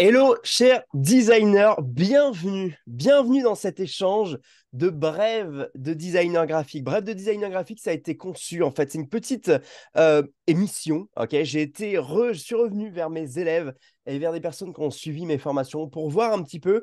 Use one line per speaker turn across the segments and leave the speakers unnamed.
Hello, chers designers, bienvenue dans cet échange de brèves de designer graphique. Brève de designer graphique, ça a été conçu, en fait, c'est une petite émission, ok? Je suis revenu vers mes élèves et vers des personnes qui ont suivi mes formations pour voir un petit peu,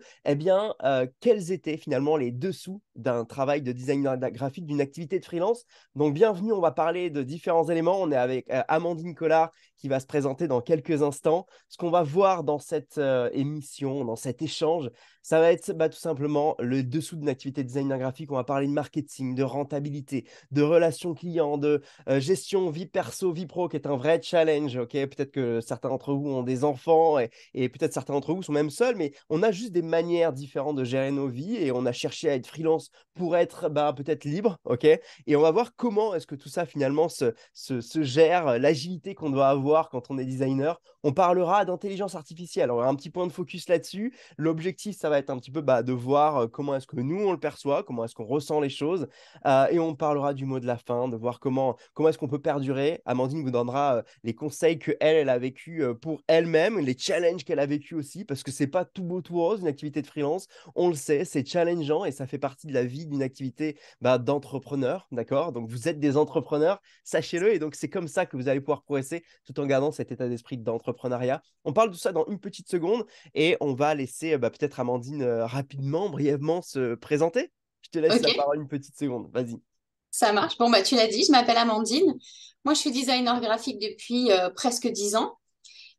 quels étaient finalement les dessous d'un travail de designer graphique, d'une activité de freelance. Donc, bienvenue, on va parler de différents éléments. On est avec Amandine Collard qui va se présenter dans quelques instants. Ce qu'on va voir dans cette émission, dans cet échange, ça va être tout simplement le dessous d'une activité de designer graphique. On va parler de marketing, de rentabilité, de relations clients, de gestion vie perso, vie pro, qui est un vrai challenge. Ok, peut-être que certains d'entre vous ont des enfants et peut-être certains d'entre vous sont même seuls, mais on a juste des manières différentes de gérer nos vies et on a cherché à être freelance pour être peut-être libre. Ok, et on va voir comment est-ce que tout ça finalement se gère, l'agilité qu'on doit avoir quand on est designer. On parlera d'intelligence artificielle. On aura un petit point de focus là-dessus. L'objectif, ça va être un petit peu de voir comment est-ce que nous, on le perçoit, comment est-ce qu'on ressent les choses. Et on parlera du mot de la fin, de voir comment est-ce qu'on peut perdurer. Amandine vous donnera les conseils que elle a vécu pour elle-même, les challenges qu'elle a vécu aussi, parce que c'est pas tout beau, tout rose, une activité de freelance. On le sait, c'est challengeant et ça fait partie de la vie d'une activité d'entrepreneur, d'accord? Donc vous êtes des entrepreneurs, sachez-le, et donc c'est comme ça que vous allez pouvoir progresser tout en gardant cet état d'esprit d'entrepreneuriat. On parle de ça dans une petite seconde et on va laisser peut-être Amandine rapidement, brièvement se présenter. Je te laisse
Ok,
la parole une petite seconde, vas-y.
ça marche. Bon, bah, tu l'as dit, je m'appelle Amandine. Moi, je suis designer graphique depuis presque 10 ans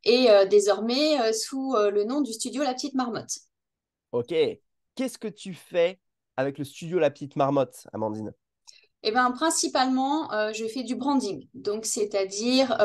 et désormais sous le nom du studio La Petite Marmotte.
Ok, qu'est-ce que tu fais avec le studio La Petite Marmotte, Amandine?
Eh ben, principalement, je fais du branding, donc c'est-à-dire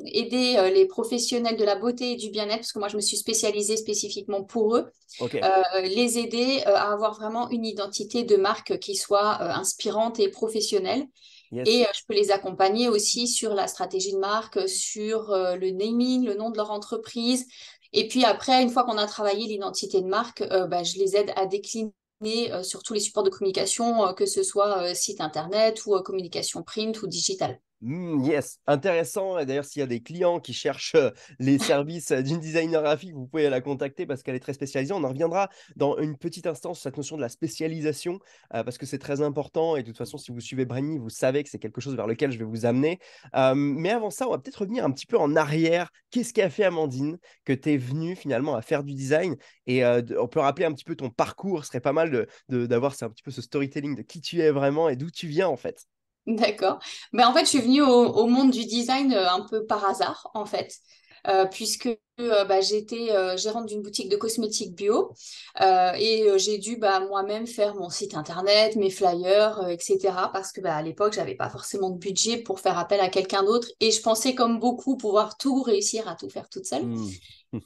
aider les professionnels de la beauté et du bien-être, parce que moi, je me suis spécialisée spécifiquement pour eux,
Ok,
les aider à avoir vraiment une identité de marque qui soit inspirante et professionnelle.
yes.
Et je peux les accompagner aussi sur la stratégie de marque, sur le naming, le nom de leur entreprise. Et puis après, une fois qu'on a travaillé l'identité de marque, je les aide à décliner sur tous les supports de communication, que ce soit site internet ou communication print ou digital.
Yes, intéressant. Et d'ailleurs, s'il y a des clients qui cherchent les services d'une designer graphique, vous pouvez la contacter parce qu'elle est très spécialisée. On en reviendra dans une petite instance sur cette notion de la spécialisation parce que c'est très important. Et de toute façon, si vous suivez Brainy, vous savez que c'est quelque chose vers lequel je vais vous amener. Mais avant ça, on va peut-être revenir un petit peu en arrière. Qu'est-ce qui a fait, Amandine, que tu es venue finalement à faire du design? Et on peut rappeler un petit peu ton parcours. Ce serait pas mal d'avoir un petit peu ce storytelling de qui tu es vraiment et d'où tu viens en fait.
D'accord. Ben, en fait, je suis venue au monde du design un peu par hasard, en fait, puisque j'étais gérante d'une boutique de cosmétiques bio et j'ai dû moi-même faire mon site internet, mes flyers, etc. Parce que à l'époque, j'avais pas forcément de budget pour faire appel à quelqu'un d'autre et je pensais comme beaucoup pouvoir tout réussir à tout faire toute seule.
Hmm.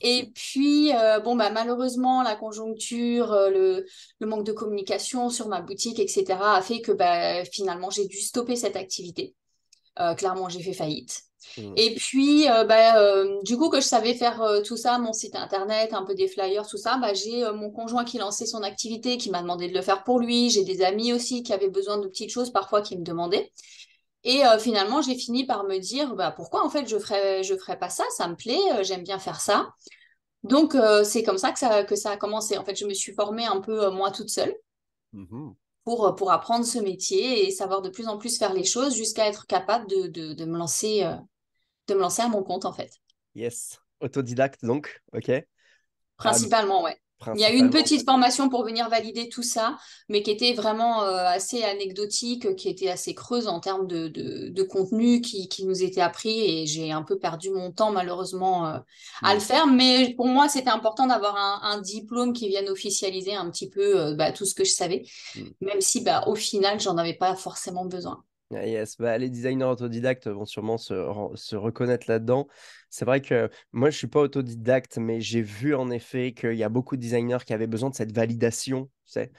Et puis, malheureusement, la conjoncture, le manque de communication sur ma boutique, etc., a fait que finalement, j'ai dû stopper cette activité. Clairement, j'ai fait faillite.
Hmm.
Et puis, du coup, que je savais faire tout ça, mon site internet, un peu des flyers, tout ça, j'ai mon conjoint qui lançait son activité, qui m'a demandé de le faire pour lui. J'ai des amis aussi qui avaient besoin de petites choses parfois qui me demandaient. Et finalement, j'ai fini par me dire, pourquoi en fait je ferais pas ça? Ça me plaît, j'aime bien faire ça. Donc, c'est comme ça que ça a commencé. En fait, je me suis formée un peu moi toute seule
Mhm.
pour apprendre ce métier et savoir de plus en plus faire les choses jusqu'à être capable de me lancer à mon compte, en fait.
Yes, autodidacte donc, ok.
Principalement, ouais. Il y a eu une
Principalement.
petite formation pour venir valider tout ça, mais qui était vraiment assez anecdotique, qui était assez creuse en termes de contenu qui nous était appris et j'ai un peu perdu mon temps malheureusement à
Hmm.
le faire. Mais pour moi, c'était important d'avoir un diplôme qui vienne officialiser un petit peu tout ce que je savais,
Hmm.
même si au final, j'en avais pas forcément besoin.
Ah, yes, les designers autodidactes vont sûrement se reconnaître là-dedans. C'est vrai que moi, je suis pas autodidacte, mais j'ai vu en effet qu'il y a beaucoup de designers qui avaient besoin de cette validation. Tu sais.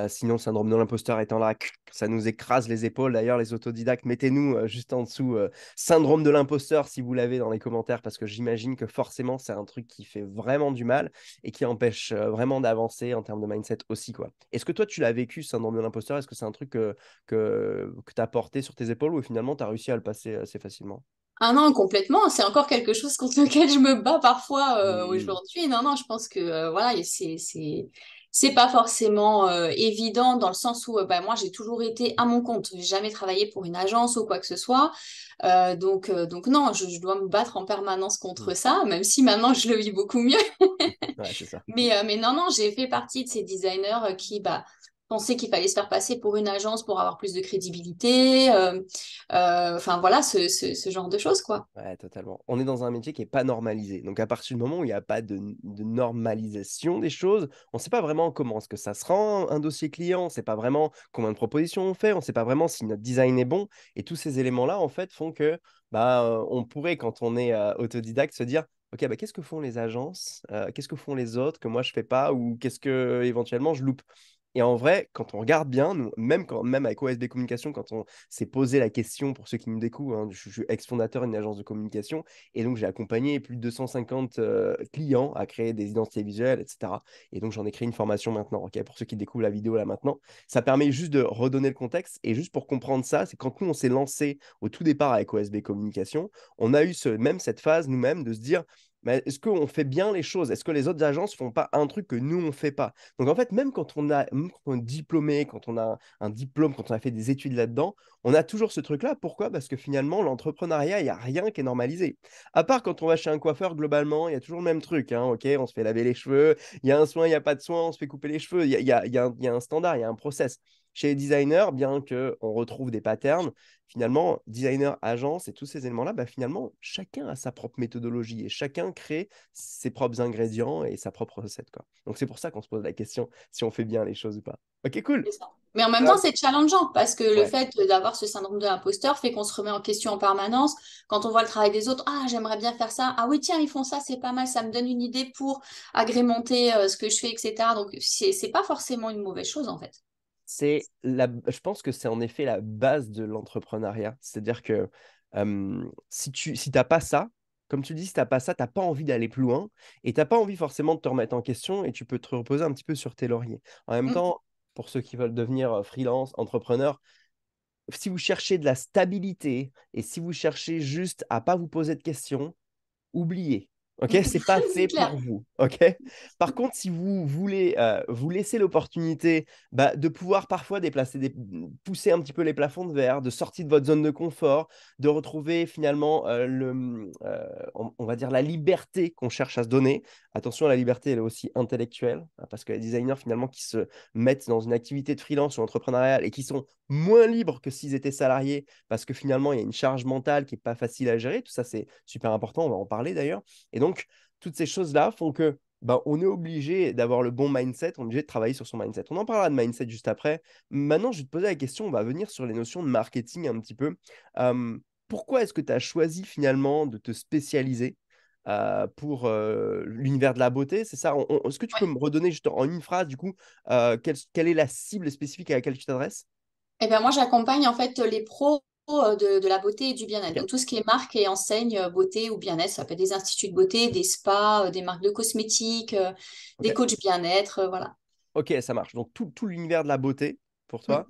Sinon, le syndrome de l'imposteur étant là, ça nous écrase les épaules. D'ailleurs, les autodidactes, mettez-nous juste en dessous syndrome de l'imposteur si vous l'avez dans les commentaires, parce que j'imagine que forcément, c'est un truc qui fait vraiment du mal et qui empêche vraiment d'avancer en termes de mindset aussi, quoi. Est-ce que toi, tu l'as vécu, syndrome de l'imposteur? Est-ce que c'est un truc que tu as porté sur tes épaules ou finalement tu as réussi à le passer assez facilement?
Ah non, complètement. C'est encore quelque chose contre lequel je me bats parfois
Hmm.
aujourd'hui. Non, non, je pense que voilà, et c'est pas forcément évident dans le sens où bah, moi j'ai toujours été à mon compte. J'ai jamais travaillé pour une agence ou quoi que ce soit. Donc non, je dois me battre en permanence
Hmm.
contre ça, même si maintenant je le vis beaucoup mieux.
Ouais, c'est ça.
Mais non, non, j'ai fait partie de ces designers qui bah, pensaient qu'il fallait se faire passer pour une agence pour avoir plus de crédibilité. Enfin voilà, ce genre de choses, quoi.
Ouais, totalement. On est dans un métier qui n'est pas normalisé. Donc, à partir du moment où il n'y a pas de normalisation des choses, on ne sait pas vraiment comment est-ce que ça se rend un dossier client, on ne sait pas vraiment combien de propositions on fait, on ne sait pas vraiment si notre design est bon. Et tous ces éléments-là, en fait, font que on pourrait, quand on est autodidacte, se dire, OK, bah, qu'est-ce que font les agences? Qu'est-ce que font les autres que moi je ne fais pas ou qu'est-ce que éventuellement je loupe? Et en vrai, quand on regarde bien, nous, même avec OSB Communication, quand on s'est posé la question, pour ceux qui nous découvrent, hein, je suis ex-fondateur d'une agence de communication, et donc j'ai accompagné plus de 250 clients à créer des identités visuelles, etc. Et donc j'en ai créé une formation maintenant, ok, pour ceux qui découvrent la vidéo là maintenant. Ça permet juste de redonner le contexte, et juste pour comprendre ça, c'est quand nous on s'est lancé au tout départ avec OSB Communication, on a eu même cette phase nous-mêmes de se dire, mais est-ce qu'on fait bien les choses? Est-ce que les autres agences font pas un truc que nous on fait pas? Donc en fait, même quand on est diplômé, quand on a un diplôme, quand on a fait des études là-dedans, on a toujours ce truc-là. Pourquoi? Parce que finalement, l'entrepreneuriat, il n'y a rien qui est normalisé. À part quand on va chez un coiffeur, globalement, il y a toujours le même truc, hein, ok, on se fait laver les cheveux, il y a un soin, il n'y a pas de soin, on se fait couper les cheveux, il y a un standard, il y a un process. Chez les designers, bien qu'on retrouve des patterns, finalement, designer, agence et tous ces éléments-là, bah, finalement, chacun a sa propre méthodologie et chacun crée ses propres ingrédients et sa propre recette, quoi. Donc c'est pour ça qu'on se pose la question si on fait bien les choses ou pas. Ok, cool.
C'est ça. Mais en même
Euh,
temps, c'est challengeant parce que le
ouais,
fait d'avoir ce syndrome de l'imposteur fait qu'on se remet en question en permanence. Quand on voit le travail des autres, ah, j'aimerais bien faire ça. Ah oui, tiens, ils font ça, c'est pas mal, ça me donne une idée pour agrémenter ce que je fais, etc. Donc, c'est pas forcément une mauvaise chose, en fait.
je pense que c'est en effet la base de l'entrepreneuriat. C'est-à-dire que si t'as pas ça, comme tu dis, si t'as pas ça, t'as pas envie d'aller plus loin et t'as pas envie forcément de te remettre en question et tu peux te reposer un petit peu sur tes lauriers. En même
Mm.
temps, pour ceux qui veulent devenir freelance, entrepreneur, si vous cherchez de la stabilité et si vous cherchez juste à pas vous poser de questions, oubliez. Ok, c'est pas
C'est
fait
clair.
pour vous. Ok. Par contre, si vous voulez vous laisser l'opportunité de pouvoir parfois pousser un petit peu les plafonds de verre, de sortir de votre zone de confort, de retrouver finalement on va dire la liberté qu'on cherche à se donner. Attention, la liberté, elle est aussi intellectuelle, hein, parce que les designers finalement qui se mettent dans une activité de freelance ou entrepreneuriale et qui sont moins libres que s'ils étaient salariés, parce que finalement, il y a une charge mentale qui n'est pas facile à gérer. Tout ça, c'est super important, on va en parler d'ailleurs. Et donc, toutes ces choses-là font que on est obligé d'avoir le bon mindset, on est obligé de travailler sur son mindset. On en parlera de mindset juste après. Maintenant, je vais te poser la question, on va venir sur les notions de marketing un petit peu. Euh, Pourquoi est-ce que tu as choisi finalement de te spécialiser pour l'univers de la beauté? C'est ça? Est-ce que tu peux me redonner juste en une phrase, du coup, quelle est la cible spécifique à laquelle tu t'adresses?
Eh bien, moi, j'accompagne en fait les pros de la beauté et du bien-être.
Ok,
Donc, tout ce qui est marque et enseigne beauté ou bien-être, ça peut être des instituts de beauté, des spas, des marques de cosmétiques, des
ok.
coachs bien-être, voilà.
Ok, ça marche. Donc, tout l'univers de la beauté pour
Mm.
toi.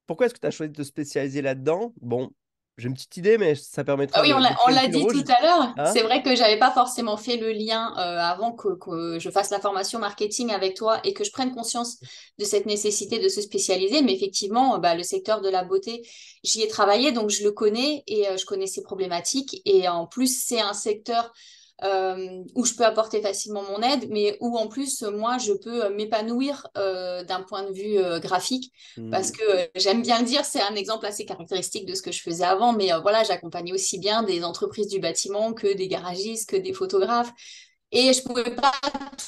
Pourquoi est-ce que tu as choisi de te spécialiser là-dedans? Bon, j'ai une petite idée, mais ça
Ah
permettra
oui,
de
on
créer le
l'a
fil
dit tout
rouge.
à l'heure.
Hein?
C'est vrai que j'avais pas forcément fait le lien avant que je fasse la formation marketing avec toi et que je prenne conscience de cette nécessité de se spécialiser. Mais effectivement, bah, le secteur de la beauté, j'y ai travaillé, donc je le connais et je connais ses problématiques. Et en plus, c'est un secteur où je peux apporter facilement mon aide, mais où en plus, moi, je peux m'épanouir d'un point de vue graphique. Parce
Hmm.
que j'aime bien le dire, c'est un exemple assez caractéristique de ce que je faisais avant, mais voilà, j'accompagnais aussi bien des entreprises du bâtiment que des garagistes, que des photographes. Et je pouvais pas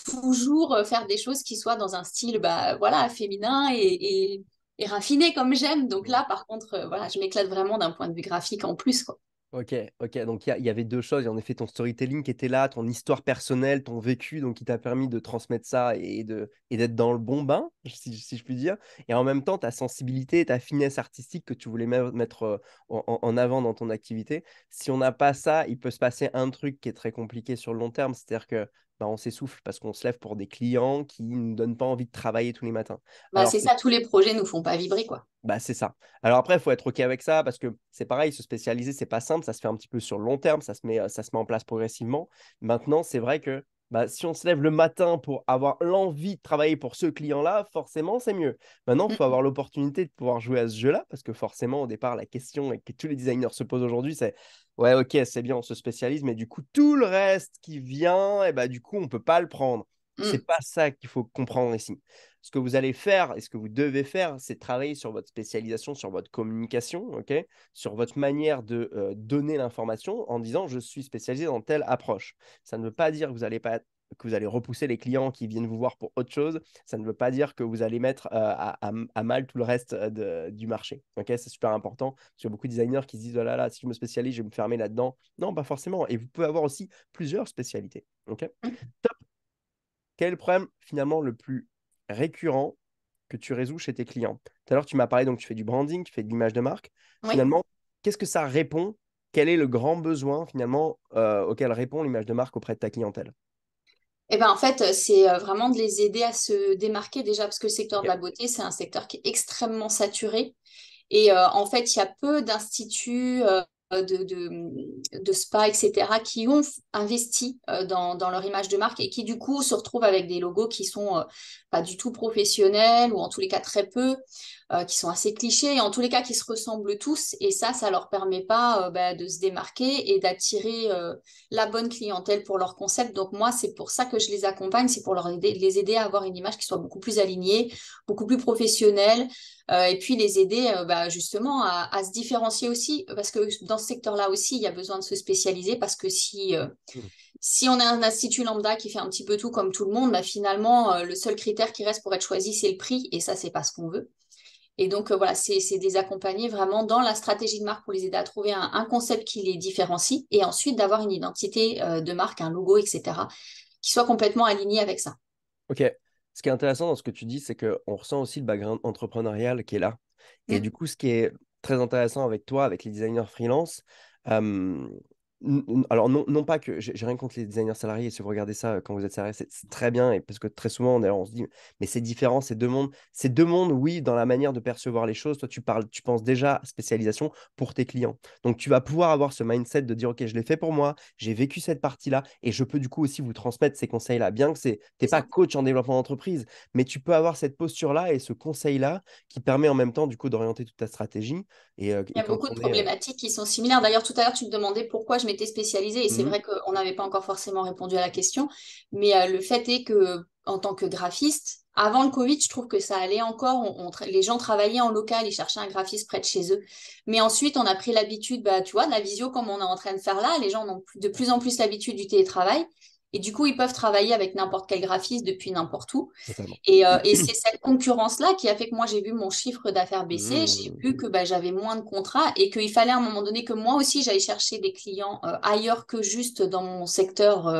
toujours faire des choses qui soient dans un style bah, voilà, féminin et raffiné comme j'aime. Donc là, par contre, voilà, je m'éclate vraiment d'un point de vue graphique en plus, quoi.
Ok, ok. Donc il y avait deux choses. Il y a en effet ton storytelling qui était là, ton histoire personnelle, ton vécu, donc qui t'a permis de transmettre ça et d'être dans le bon bain, si je puis dire. Et en même temps, ta sensibilité, ta finesse artistique que tu voulais mettre en avant dans ton activité. Si on n'a pas ça, il peut se passer un truc qui est très compliqué sur le long terme. C'est-à-dire que bah, on s'essouffle parce qu'on se lève pour des clients qui ne nous donnent pas envie de travailler tous les matins.
Bah,
Alors
c'est ça, tous les projets nous font pas vibrer, quoi.
bah, c'est ça. Alors après, il faut être OK avec ça parce que c'est pareil, se spécialiser, c'est pas simple, ça se fait un petit peu sur le long terme, ça se met en place progressivement. Maintenant, c'est vrai que bah, si on se lève le matin pour avoir l'envie de travailler pour ce client-là, forcément, c'est mieux. Maintenant, il faut
Mm,
avoir l'opportunité de pouvoir jouer à ce jeu-là parce que forcément, au départ, la question et que tous les designers se posent aujourd'hui, c'est ouais, OK, c'est bien, on se spécialise, mais du coup, tout le reste qui vient, et bah, du coup, on peut pas le prendre. C'est
mm.
pas ça qu'il faut comprendre ici. Ce que vous allez faire et ce que vous devez faire, c'est travailler sur votre spécialisation, sur votre communication, ok, sur votre manière de donner l'information en disant je suis spécialisé dans telle approche. Ça ne veut pas dire que vous allez pas que vous allez repousser les clients qui viennent vous voir pour autre chose. Ça ne veut pas dire que vous allez mettre à mal tout le reste du marché. Ok, c'est super important. Parce qu'il y a beaucoup de designers qui se disent oh là là, si je me spécialise, je vais me fermer là-dedans. Non, pas forcément. Et vous pouvez avoir aussi plusieurs spécialités. Ok.
Mm.
Quel est le problème finalement le plus récurrent que tu résous chez tes clients? Tout à l'heure, tu m'as parlé, donc tu fais du branding, tu fais de l'image de marque.
Oui.
Finalement, qu'est-ce que ça répond? Quel est le grand besoin finalement auquel répond l'image de marque auprès de ta clientèle?
Et ben en fait, c'est vraiment de les aider à se démarquer déjà, parce que le secteur de
Ok.
la beauté, c'est un secteur qui est extrêmement saturé. Et en fait, il y a peu d'instituts de spa, etc., qui ont investi dans leur image de marque et qui, du coup, se retrouvent avec des logos qui sont pas du tout professionnels ou en tous les cas très peu, qui sont assez clichés et en tous les cas qui se ressemblent tous. Et ça leur permet pas de se démarquer et d'attirer la bonne clientèle pour leur concept. Donc, moi, c'est pour ça que je les accompagne, c'est pour les aider à avoir une image qui soit beaucoup plus alignée, beaucoup plus professionnelle et puis les aider justement à se différencier aussi, parce que dans ce secteur-là aussi, il y a besoin de se spécialiser, parce que
Mhm.
si on a un institut lambda qui fait un petit peu tout comme tout le monde, bah, finalement, le seul critère qui reste pour être choisi, c'est le prix, et ça, c'est pas ce qu'on veut. Et donc, voilà, c'est des accompagner vraiment dans la stratégie de marque pour les aider à trouver un concept qui les différencie, et ensuite d'avoir une identité de marque, un logo, etc., qui soit complètement aligné avec ça.
Ok. Ce qui est intéressant dans ce que tu dis, c'est qu'on ressent aussi le background entrepreneurial qui est là. Et
Mm.
du coup, ce qui est très intéressant avec toi, avec les designers freelance, euh, alors non pas que j'ai rien contre les designers salariés, si vous regardez ça quand vous êtes salarié, c'est très bien, et parce que très souvent, d'ailleurs, on se dit, mais c'est différent, c'est deux mondes, oui, dans la manière de percevoir les choses. Toi, tu penses déjà à spécialisation pour tes clients. Donc, tu vas pouvoir avoir ce mindset de dire, OK, je l'ai fait pour moi, j'ai vécu cette partie-là, et je peux du coup aussi vous transmettre ces conseils-là. Bien que
C'est
t'es pas
ça.
coach en développement d'entreprise, mais tu peux avoir cette posture-là et ce conseil-là qui permet en même temps, du coup, d'orienter toute ta stratégie.
Il
Et
y a
quand
beaucoup de
on est.
problématiques qui sont similaires. D'ailleurs, tout à l'heure, tu me demandais pourquoi je m'étais spécialisée, et c'est
Mhm.
vrai qu'on n'avait pas encore forcément répondu à la question, mais le fait est que, en tant que graphiste, avant le Covid, je trouve que ça allait encore. Les gens travaillaient en local, ils cherchaient un graphiste près de chez eux. Mais ensuite, on a pris l'habitude, bah, tu vois, de la visio comme on est en train de faire là. Les gens ont de plus en plus l'habitude du télétravail. Et du coup, ils peuvent travailler avec n'importe quel graphiste depuis n'importe où.
Totalement.
Et c'est cette concurrence-là qui a fait que moi, j'ai vu mon chiffre d'affaires baisser, j'ai
Mhm.
vu que bah, j'avais moins de contrats et qu'il fallait à un moment donné que moi aussi, j'aille chercher des clients ailleurs que juste dans mon secteur,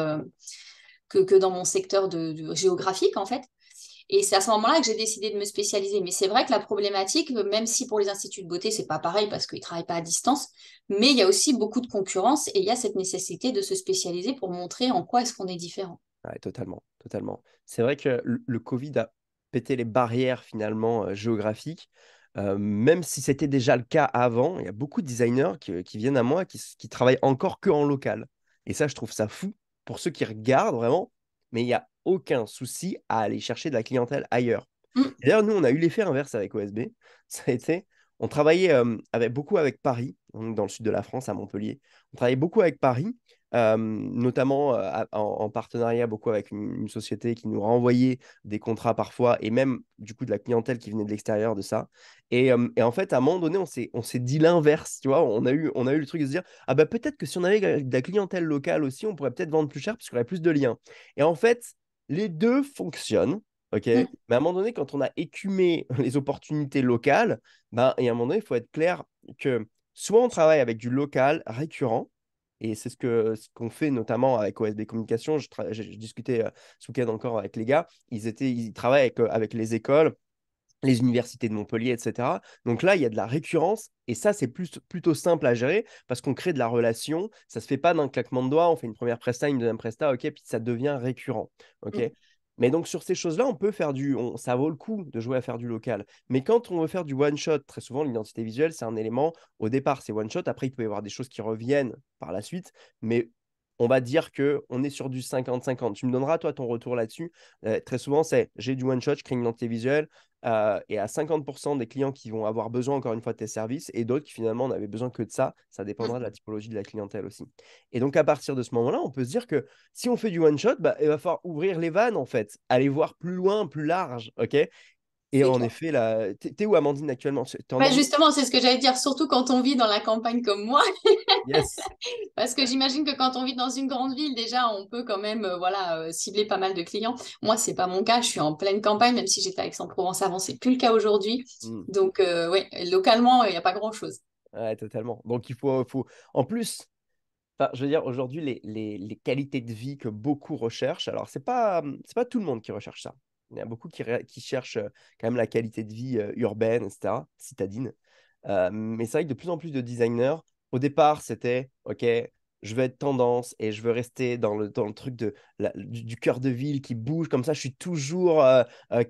que dans mon secteur géographique, en fait. Et c'est à ce moment-là que j'ai décidé de me spécialiser. Mais c'est vrai que la problématique, même si pour les instituts de beauté, c'est pas pareil parce qu'ils ne travaillent pas à distance, mais il y a aussi beaucoup de concurrence et il y a cette nécessité de se spécialiser pour montrer en quoi est-ce qu'on est différent.
Ouais, totalement, totalement. C'est vrai que le Covid a pété les barrières finalement géographiques. Même si c'était déjà le cas avant, il y a beaucoup de designers qui viennent à moi qui travaillent encore que en local. Et ça, je trouve ça fou pour ceux qui regardent vraiment, mais il n'y a aucun souci à aller chercher de la clientèle ailleurs.
Mm.
D'ailleurs, nous, on a eu l'effet inverse avec OSB. Ça a été, on travaillait beaucoup avec Paris, donc dans le sud de la France, à Montpellier. On travaillait beaucoup avec Paris, notamment en partenariat beaucoup avec une société qui nous renvoyait des contrats parfois, et même du coup de la clientèle qui venait de l'extérieur de ça. Et en fait, à un moment donné, on s'est dit l'inverse, tu vois. On a eu le truc de se dire, ah bah peut-être que si on avait de la clientèle locale aussi, on pourrait peut-être vendre plus cher parce qu'il y aurait plus de liens. Et en fait, les deux fonctionnent. OK?
Mm.
Mais à un moment donné, quand on a écumé les opportunités locales, ben, et à un moment donné, il faut être clair que soit on travaille avec du local récurrent, et c'est ce qu'on fait notamment avec OSB Communication. J'ai discuté ce week-end encore avec les gars. Ils travaillent avec les écoles les universités de Montpellier, etc. Donc là, il y a de la récurrence et ça, c'est plutôt simple à gérer parce qu'on crée de la relation. Ça se fait pas d'un claquement de doigts. On fait une première presta, une deuxième presta, ok, puis ça devient récurrent, ok.
Mm.
Mais donc sur ces choses-là, on peut faire ça vaut le coup de jouer à faire du local. Mais quand on veut faire du one shot, très souvent l'identité visuelle, c'est un élément. Au départ, c'est one shot. Après, il peut y avoir des choses qui reviennent par la suite, mais on va dire que on est sur du 50-50. Tu me donneras toi ton retour là-dessus. Très souvent, c'est j'ai du one shot, je crée une identité visuelle et à 50% des clients qui vont avoir besoin, encore une fois, de tes services, et d'autres qui finalement n'avaient besoin que de ça. Ça dépendra de la typologie de la clientèle aussi. Et donc, à partir de ce moment-là, on peut se dire que si on fait du one-shot, bah, il va falloir ouvrir les vannes, en fait, aller voir plus loin, plus large, ok. Et
C'est
en
clair.
effet, là, t'es où, Amandine, actuellement? T'es en
Ouais,
Normandie?
justement, c'est ce que j'allais dire, surtout quand on vit dans la campagne comme moi.
Yes.
Parce que j'imagine que quand on vit dans une grande ville, déjà, on peut quand même voilà, cibler pas mal de clients. Moi, c'est pas mon cas. Je suis en pleine campagne, même si j'étais à Aix-en-Provence avant, c'est plus le cas aujourd'hui.
Hmm.
Donc, ouais, localement, il n'y a pas grand-chose.
Ouais, totalement. Donc, En plus, enfin, je veux dire, aujourd'hui, les qualités de vie que beaucoup recherchent, alors, c'est pas tout le monde qui recherche ça. Il y a beaucoup qui cherchent quand même la qualité de vie urbaine, etc., citadine. Mais c'est vrai que de plus en plus de designers, au départ, c'était, OK, je veux être tendance et je veux rester dans le truc du cœur de ville qui bouge. Comme ça, je suis toujours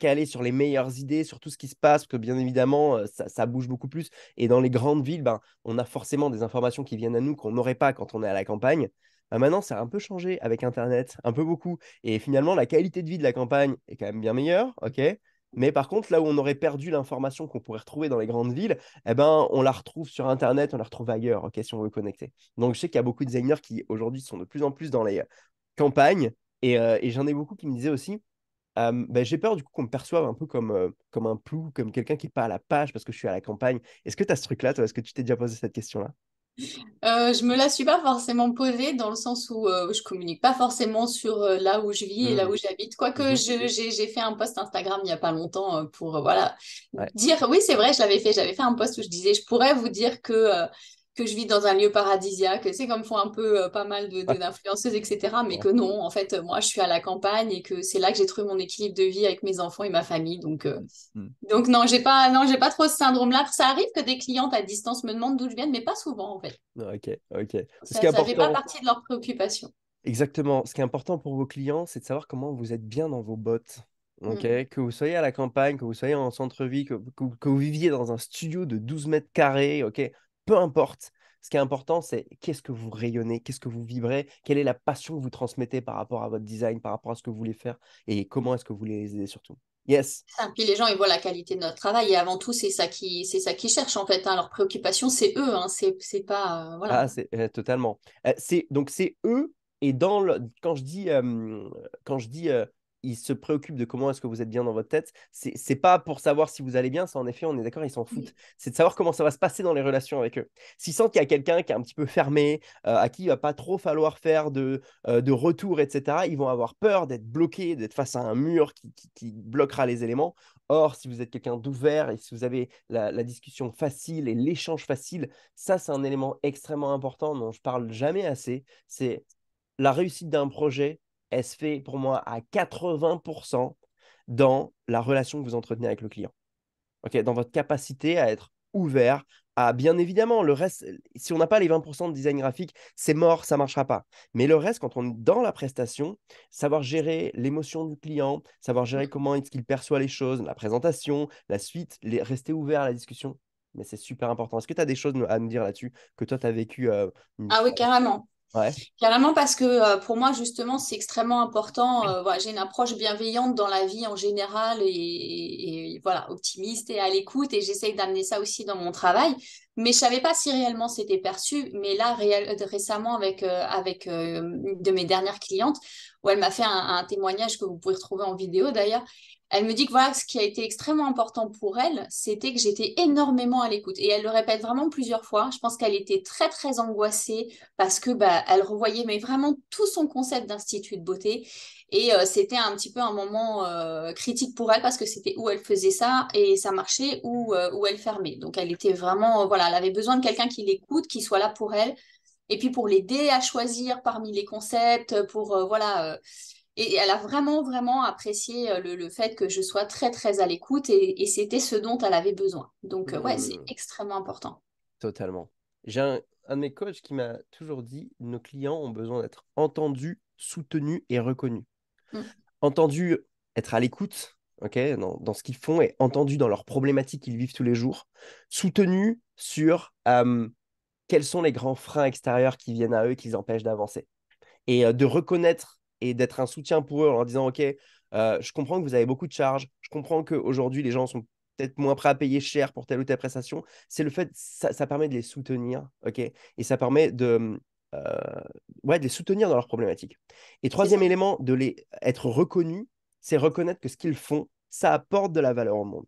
calé sur les meilleures idées, sur tout ce qui se passe, parce que bien évidemment, ça bouge beaucoup plus. Et dans les grandes villes, ben, on a forcément des informations qui viennent à nous qu'on n'aurait pas quand on est à la campagne. Maintenant, ça a un peu changé avec Internet, un peu beaucoup. Et finalement, la qualité de vie de la campagne est quand même bien meilleure, OK? Mais par contre, là où on aurait perdu l'information qu'on pourrait retrouver dans les grandes villes, eh ben, on la retrouve sur Internet, on la retrouve ailleurs, ok, si on veut connecter. Donc, je sais qu'il y a beaucoup de designers qui, aujourd'hui, sont de plus en plus dans les campagnes. Et j'en ai beaucoup qui me disaient aussi, ben, j'ai peur du coup qu'on me perçoive un peu comme un plou, comme quelqu'un qui n'est pas à la page parce que je suis à la campagne. Est-ce que tu as ce truc-là, toi? Est-ce que tu t'es déjà posé cette question-là?
Je me la suis pas forcément posée dans le sens où je communique pas forcément sur là où je vis et là
Hmm.
où j'habite. Quoique
Mhm.
j'ai fait un post Instagram il y a pas longtemps pour voilà
Ouais.
dire oui c'est vrai je l'avais fait. J'avais fait un post où je disais je pourrais vous dire que je vis dans un lieu paradisiaque. C'est comme font un peu pas mal
Ouais.
d'influenceuses etc. Mais
Ouais.
que non en fait moi je suis à la campagne et que c'est là que j'ai trouvé mon équilibre de vie avec mes enfants et ma famille.
Hmm.
Donc non j'ai pas trop ce syndrome-là. Ça arrive que des clientes à distance me demandent d'où je viens mais pas souvent en fait.
Ok, ok. Ce qui est
Ça fait pas
important,
partie de leurs préoccupations.
exactement. Ce qui est important pour vos clients, c'est de savoir comment vous êtes bien dans vos bottes. Ok.
Mm.
Que vous soyez à la campagne, que vous soyez en centre-ville, que vous viviez dans un studio de 12 mètres carrés, ok. Peu importe. Ce qui est important, c'est qu'est-ce que vous rayonnez, qu'est-ce que vous vibrez, quelle est la passion que vous transmettez par rapport à votre design, par rapport à ce que vous voulez faire et comment est-ce que vous voulez les aider surtout. Yes.
Ça. Puis les gens, ils voient la qualité de notre travail et avant tout, c'est ça qu'ils cherchent en fait. Hein. Leur préoccupation, c'est eux. Hein. C'est pas, voilà.
Ah, c'est totalement. Donc c'est eux et quand je dis ils se préoccupent de comment est-ce que vous êtes bien dans votre tête, c'est pas pour savoir si vous allez bien, ça en effet on est d'accord, ils s'en foutent. C'est de savoir comment ça va se passer dans les relations avec eux. S'ils sentent qu'il y a quelqu'un qui est un petit peu fermé, à qui il va pas trop falloir faire de retour, etc., ils vont avoir peur d'être bloqués, d'être face à un mur qui bloquera les éléments. Or, si vous êtes quelqu'un d'ouvert et si vous avez la discussion facile et l'échange facile, ça, c'est un élément extrêmement important dont je parle jamais assez. C'est la réussite d'un projet, elle se fait pour moi à 80% dans la relation que vous entretenez avec le client. Ok, dans votre capacité à être ouvert, à bien évidemment, le reste, si on n'a pas les 20% de design graphique, c'est mort, ça ne marchera pas. Mais le reste, quand on est dans la prestation, savoir gérer l'émotion du client, savoir gérer comment est-ce qu'il perçoit les choses, la présentation, la suite, rester ouvert à la discussion, mais c'est super important. Est-ce que tu as des choses à nous dire là-dessus que toi, tu as vécu une
Ah oui,
fois?
carrément.
Ouais.
Carrément parce que pour moi, justement, c'est extrêmement important. Voilà, j'ai une approche bienveillante dans la vie en général et voilà, optimiste et à l'écoute. Et j'essaye d'amener ça aussi dans mon travail. Mais je savais pas si réellement c'était perçu. Mais là, récemment, avec une de mes dernières clientes, où elle m'a fait un témoignage que vous pouvez retrouver en vidéo d'ailleurs. Elle me dit que voilà, ce qui a été extrêmement important pour elle, c'était que j'étais énormément à l'écoute. Et elle le répète vraiment plusieurs fois. Je pense qu'elle était très, très angoissée parce que bah, elle revoyait mais vraiment tout son concept d'institut de beauté et c'était un petit peu un moment critique pour elle parce que c'était où elle faisait ça et ça marchait ou où elle fermait. Donc elle était vraiment voilà, elle avait besoin de quelqu'un qui l'écoute, qui soit là pour elle et puis pour l'aider à choisir parmi les concepts, pour voilà Et elle a vraiment, vraiment apprécié le fait que je sois très, très à l'écoute et c'était ce dont elle avait besoin. Donc, ouais, c'est
Hmm,
extrêmement important.
totalement. J'ai un de mes coachs qui m'a toujours dit, nos clients ont besoin d'être entendus, soutenus et reconnus.
Mm.
Entendus, être à l'écoute, ok, dans ce qu'ils font et entendus dans leurs problématiques qu'ils vivent tous les jours. Soutenus sur quels sont les grands freins extérieurs qui viennent à eux et qui les empêchent d'avancer. Et de reconnaître et d'être un soutien pour eux en leur disant, OK, je comprends que vous avez beaucoup de charges, je comprends qu'aujourd'hui, les gens sont peut-être moins prêts à payer cher pour telle ou telle prestation. C'est le fait, ça permet de les soutenir, OK? Et ça permet euh, ouais, de les soutenir dans leurs problématiques. Et
C'est
troisième
ça.
élément, de les être reconnus, c'est reconnaître que ce qu'ils font, ça apporte de la valeur au monde.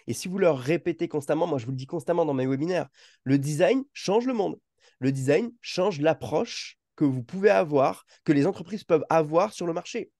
Et si vous leur répétez constamment, moi je vous le dis constamment dans mes webinaires, le design change le monde. Le design change l'approche que vous pouvez avoir, que les entreprises peuvent avoir sur le marché.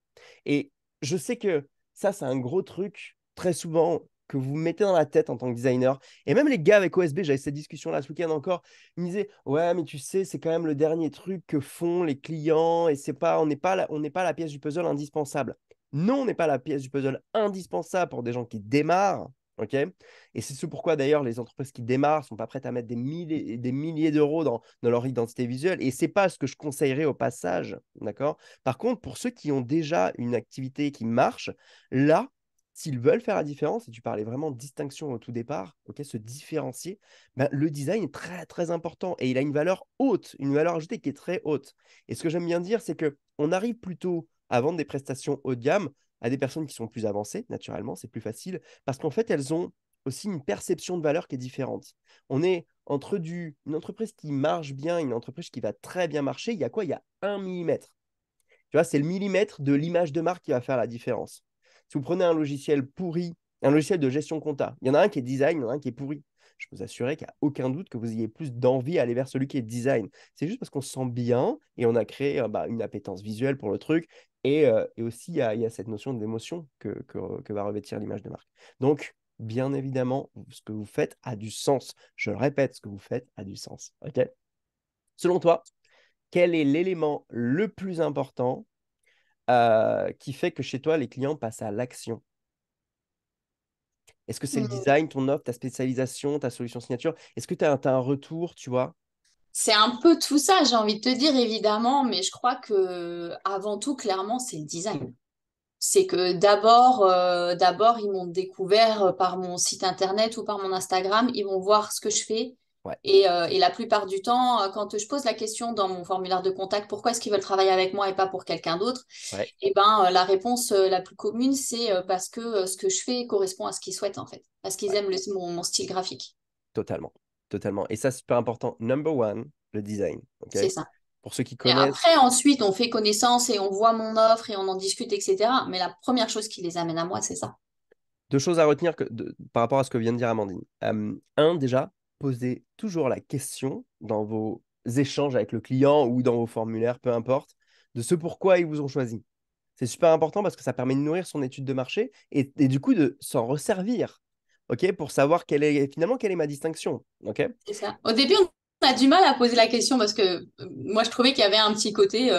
Et je sais que ça, c'est un gros truc très souvent que vous mettez dans la tête en tant que designer. Et même les gars avec OSB, j'avais cette discussion-là ce week-end encore, ils me disaient, ouais, mais tu sais, c'est quand même le dernier truc que font les clients et c'est pas, on n'est pas la pièce du puzzle indispensable. Non, on n'est pas la pièce du puzzle indispensable pour des gens qui démarrent. OK. Et c'est ce pourquoi d'ailleurs les entreprises qui démarrent ne sont pas prêtes à mettre des milliers d'euros dans leur identité visuelle. Et c'est pas ce que je conseillerais au passage. D'accord. Par contre, pour ceux qui ont déjà une activité qui marche, là, s'ils veulent faire la différence, et tu parlais vraiment de distinction au tout départ, ok, se différencier, ben, le design est très très important et il a une valeur haute, une valeur ajoutée qui est très haute. Et ce que j'aime bien dire, c'est que on arrive plutôt à vendre des prestations haut de gamme à des personnes qui sont plus avancées, naturellement, c'est plus facile, parce qu'en fait, elles ont aussi une perception de valeur qui est différente. On est entre une entreprise qui marche bien et une entreprise qui va très bien marcher, il y a quoi? Il y a 1 millimètre. Tu vois, c'est le millimètre de l'image de marque qui va faire la différence. Si vous prenez un logiciel pourri, un logiciel de gestion compta, il y en a un qui est design, il y en a un qui est pourri. Je peux vous assurer qu'il n'y a aucun doute que vous ayez plus d'envie à aller vers celui qui est design. C'est juste parce qu'on se sent bien et on a créé une appétence visuelle pour le truc. Et aussi, il y a cette notion d'émotion que va revêtir l'image de marque. Donc, bien évidemment, ce que vous faites a du sens. Je le répète, ce que vous faites a du sens. OK? Selon toi, quel est l'élément le plus important qui fait que chez toi, les clients passent à l'action? Est-ce que c'est le
Mm.
design, ton offre, ta spécialisation, ta solution signature? Est-ce que tu as, un retour, tu vois?
C'est un peu tout ça, j'ai envie de te dire, évidemment, mais je crois que avant tout, clairement, c'est le design. C'est que d'abord, ils m'ont découvert par mon site internet ou par mon Instagram. Ils vont voir ce que je fais.
Ouais,
Et la plupart du temps, quand je pose la question dans mon formulaire de contact, pourquoi est-ce qu'ils veulent travailler avec moi et pas pour quelqu'un d'autre?
ouais,
Et ben, la réponse la plus commune, c'est parce que ce que je fais correspond à ce qu'ils souhaitent, en fait. Parce qu'ils
ouais,
aiment mon style graphique.
totalement. Totalement. Et ça, c'est super important. Number one, le design. OK?
C'est ça.
Pour ceux qui
Et
connaissent,
après, ensuite, on fait connaissance et on voit mon offre et on en discute, etc. Mais la première chose qui les amène à moi, c'est ça.
deux choses à retenir par rapport à ce que vient de dire Amandine. Un, déjà, posez toujours la question dans vos échanges avec le client ou dans vos formulaires, peu importe, de ce pourquoi ils vous ont choisi. C'est super important parce que ça permet de nourrir son étude de marché et du coup de s'en resservir, ok, pour savoir finalement quelle est ma distinction. Ok.
C'est ça. Au début, on a du mal à poser la question parce que moi, je trouvais qu'il y avait un petit côté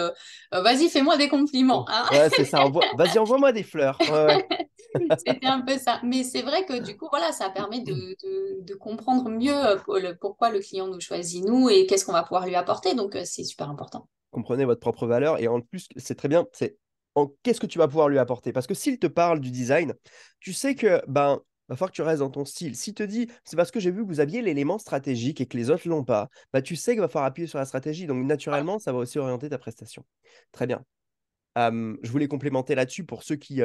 vas-y, fais-moi des compliments,
Oh,
hein.
ouais, c'est ça. Vas-y, envoie-moi des fleurs. Ouais, ouais.
C'était un peu ça. Mais c'est vrai que du coup, voilà, ça permet de comprendre mieux pourquoi le client nous choisit, nous, et qu'est-ce qu'on va pouvoir lui apporter. Donc, c'est super important.
Comprenez votre propre valeur et en plus, c'est très bien. Qu'est-ce que tu vas pouvoir lui apporter? Parce que s'il te parle du design, tu sais que va falloir que tu restes dans ton style. S'il te dit, c'est parce que j'ai vu que vous aviez l'élément stratégique et que les autres l'ont pas, bah tu sais qu'il va falloir appuyer sur la stratégie. Donc naturellement, ça va aussi orienter ta prestation. Très bien. Je voulais complémenter là-dessus pour ceux qui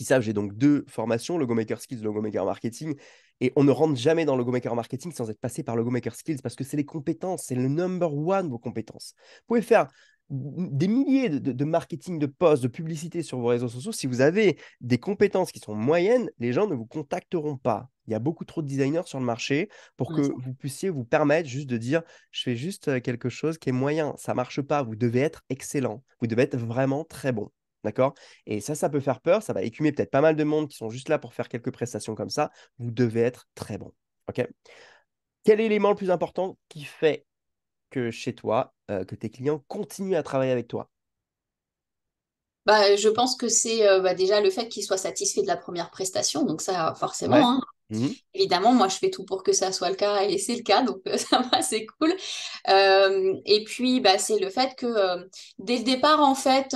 savent, j'ai donc deux formations, Logo Maker Skills, Logo Maker Marketing. Et on ne rentre jamais dans Logo Maker Marketing sans être passé par Logo Maker Skills parce que c'est les compétences, c'est le number one, vos compétences. Vous pouvez faire des milliers de marketing, de posts, de publicités sur vos réseaux sociaux. Si vous avez des compétences qui sont moyennes, les gens ne vous contacteront pas. Il y a beaucoup trop de designers sur le marché pour que
Ouais.
vous puissiez vous permettre juste de dire, je fais juste quelque chose qui est moyen. Ça marche pas. Vous devez être excellent. Vous devez être vraiment très bon. D'accord? Et ça peut faire peur, ça va écumer peut-être pas mal de monde qui sont juste là pour faire quelques prestations comme ça. Vous devez être très bon. OK? Quel est l'élément le plus important qui fait que chez toi, que tes clients continuent à travailler avec toi?
Bah, je pense que c'est déjà le fait qu'il soit satisfait de la première prestation. Donc ça,
Ouais.
forcément, hein.
Mhm.
Évidemment, moi, je fais tout pour que ça soit le cas et c'est le cas, donc ça va, c'est cool. Et puis, bah, c'est le fait que dès le départ, en fait,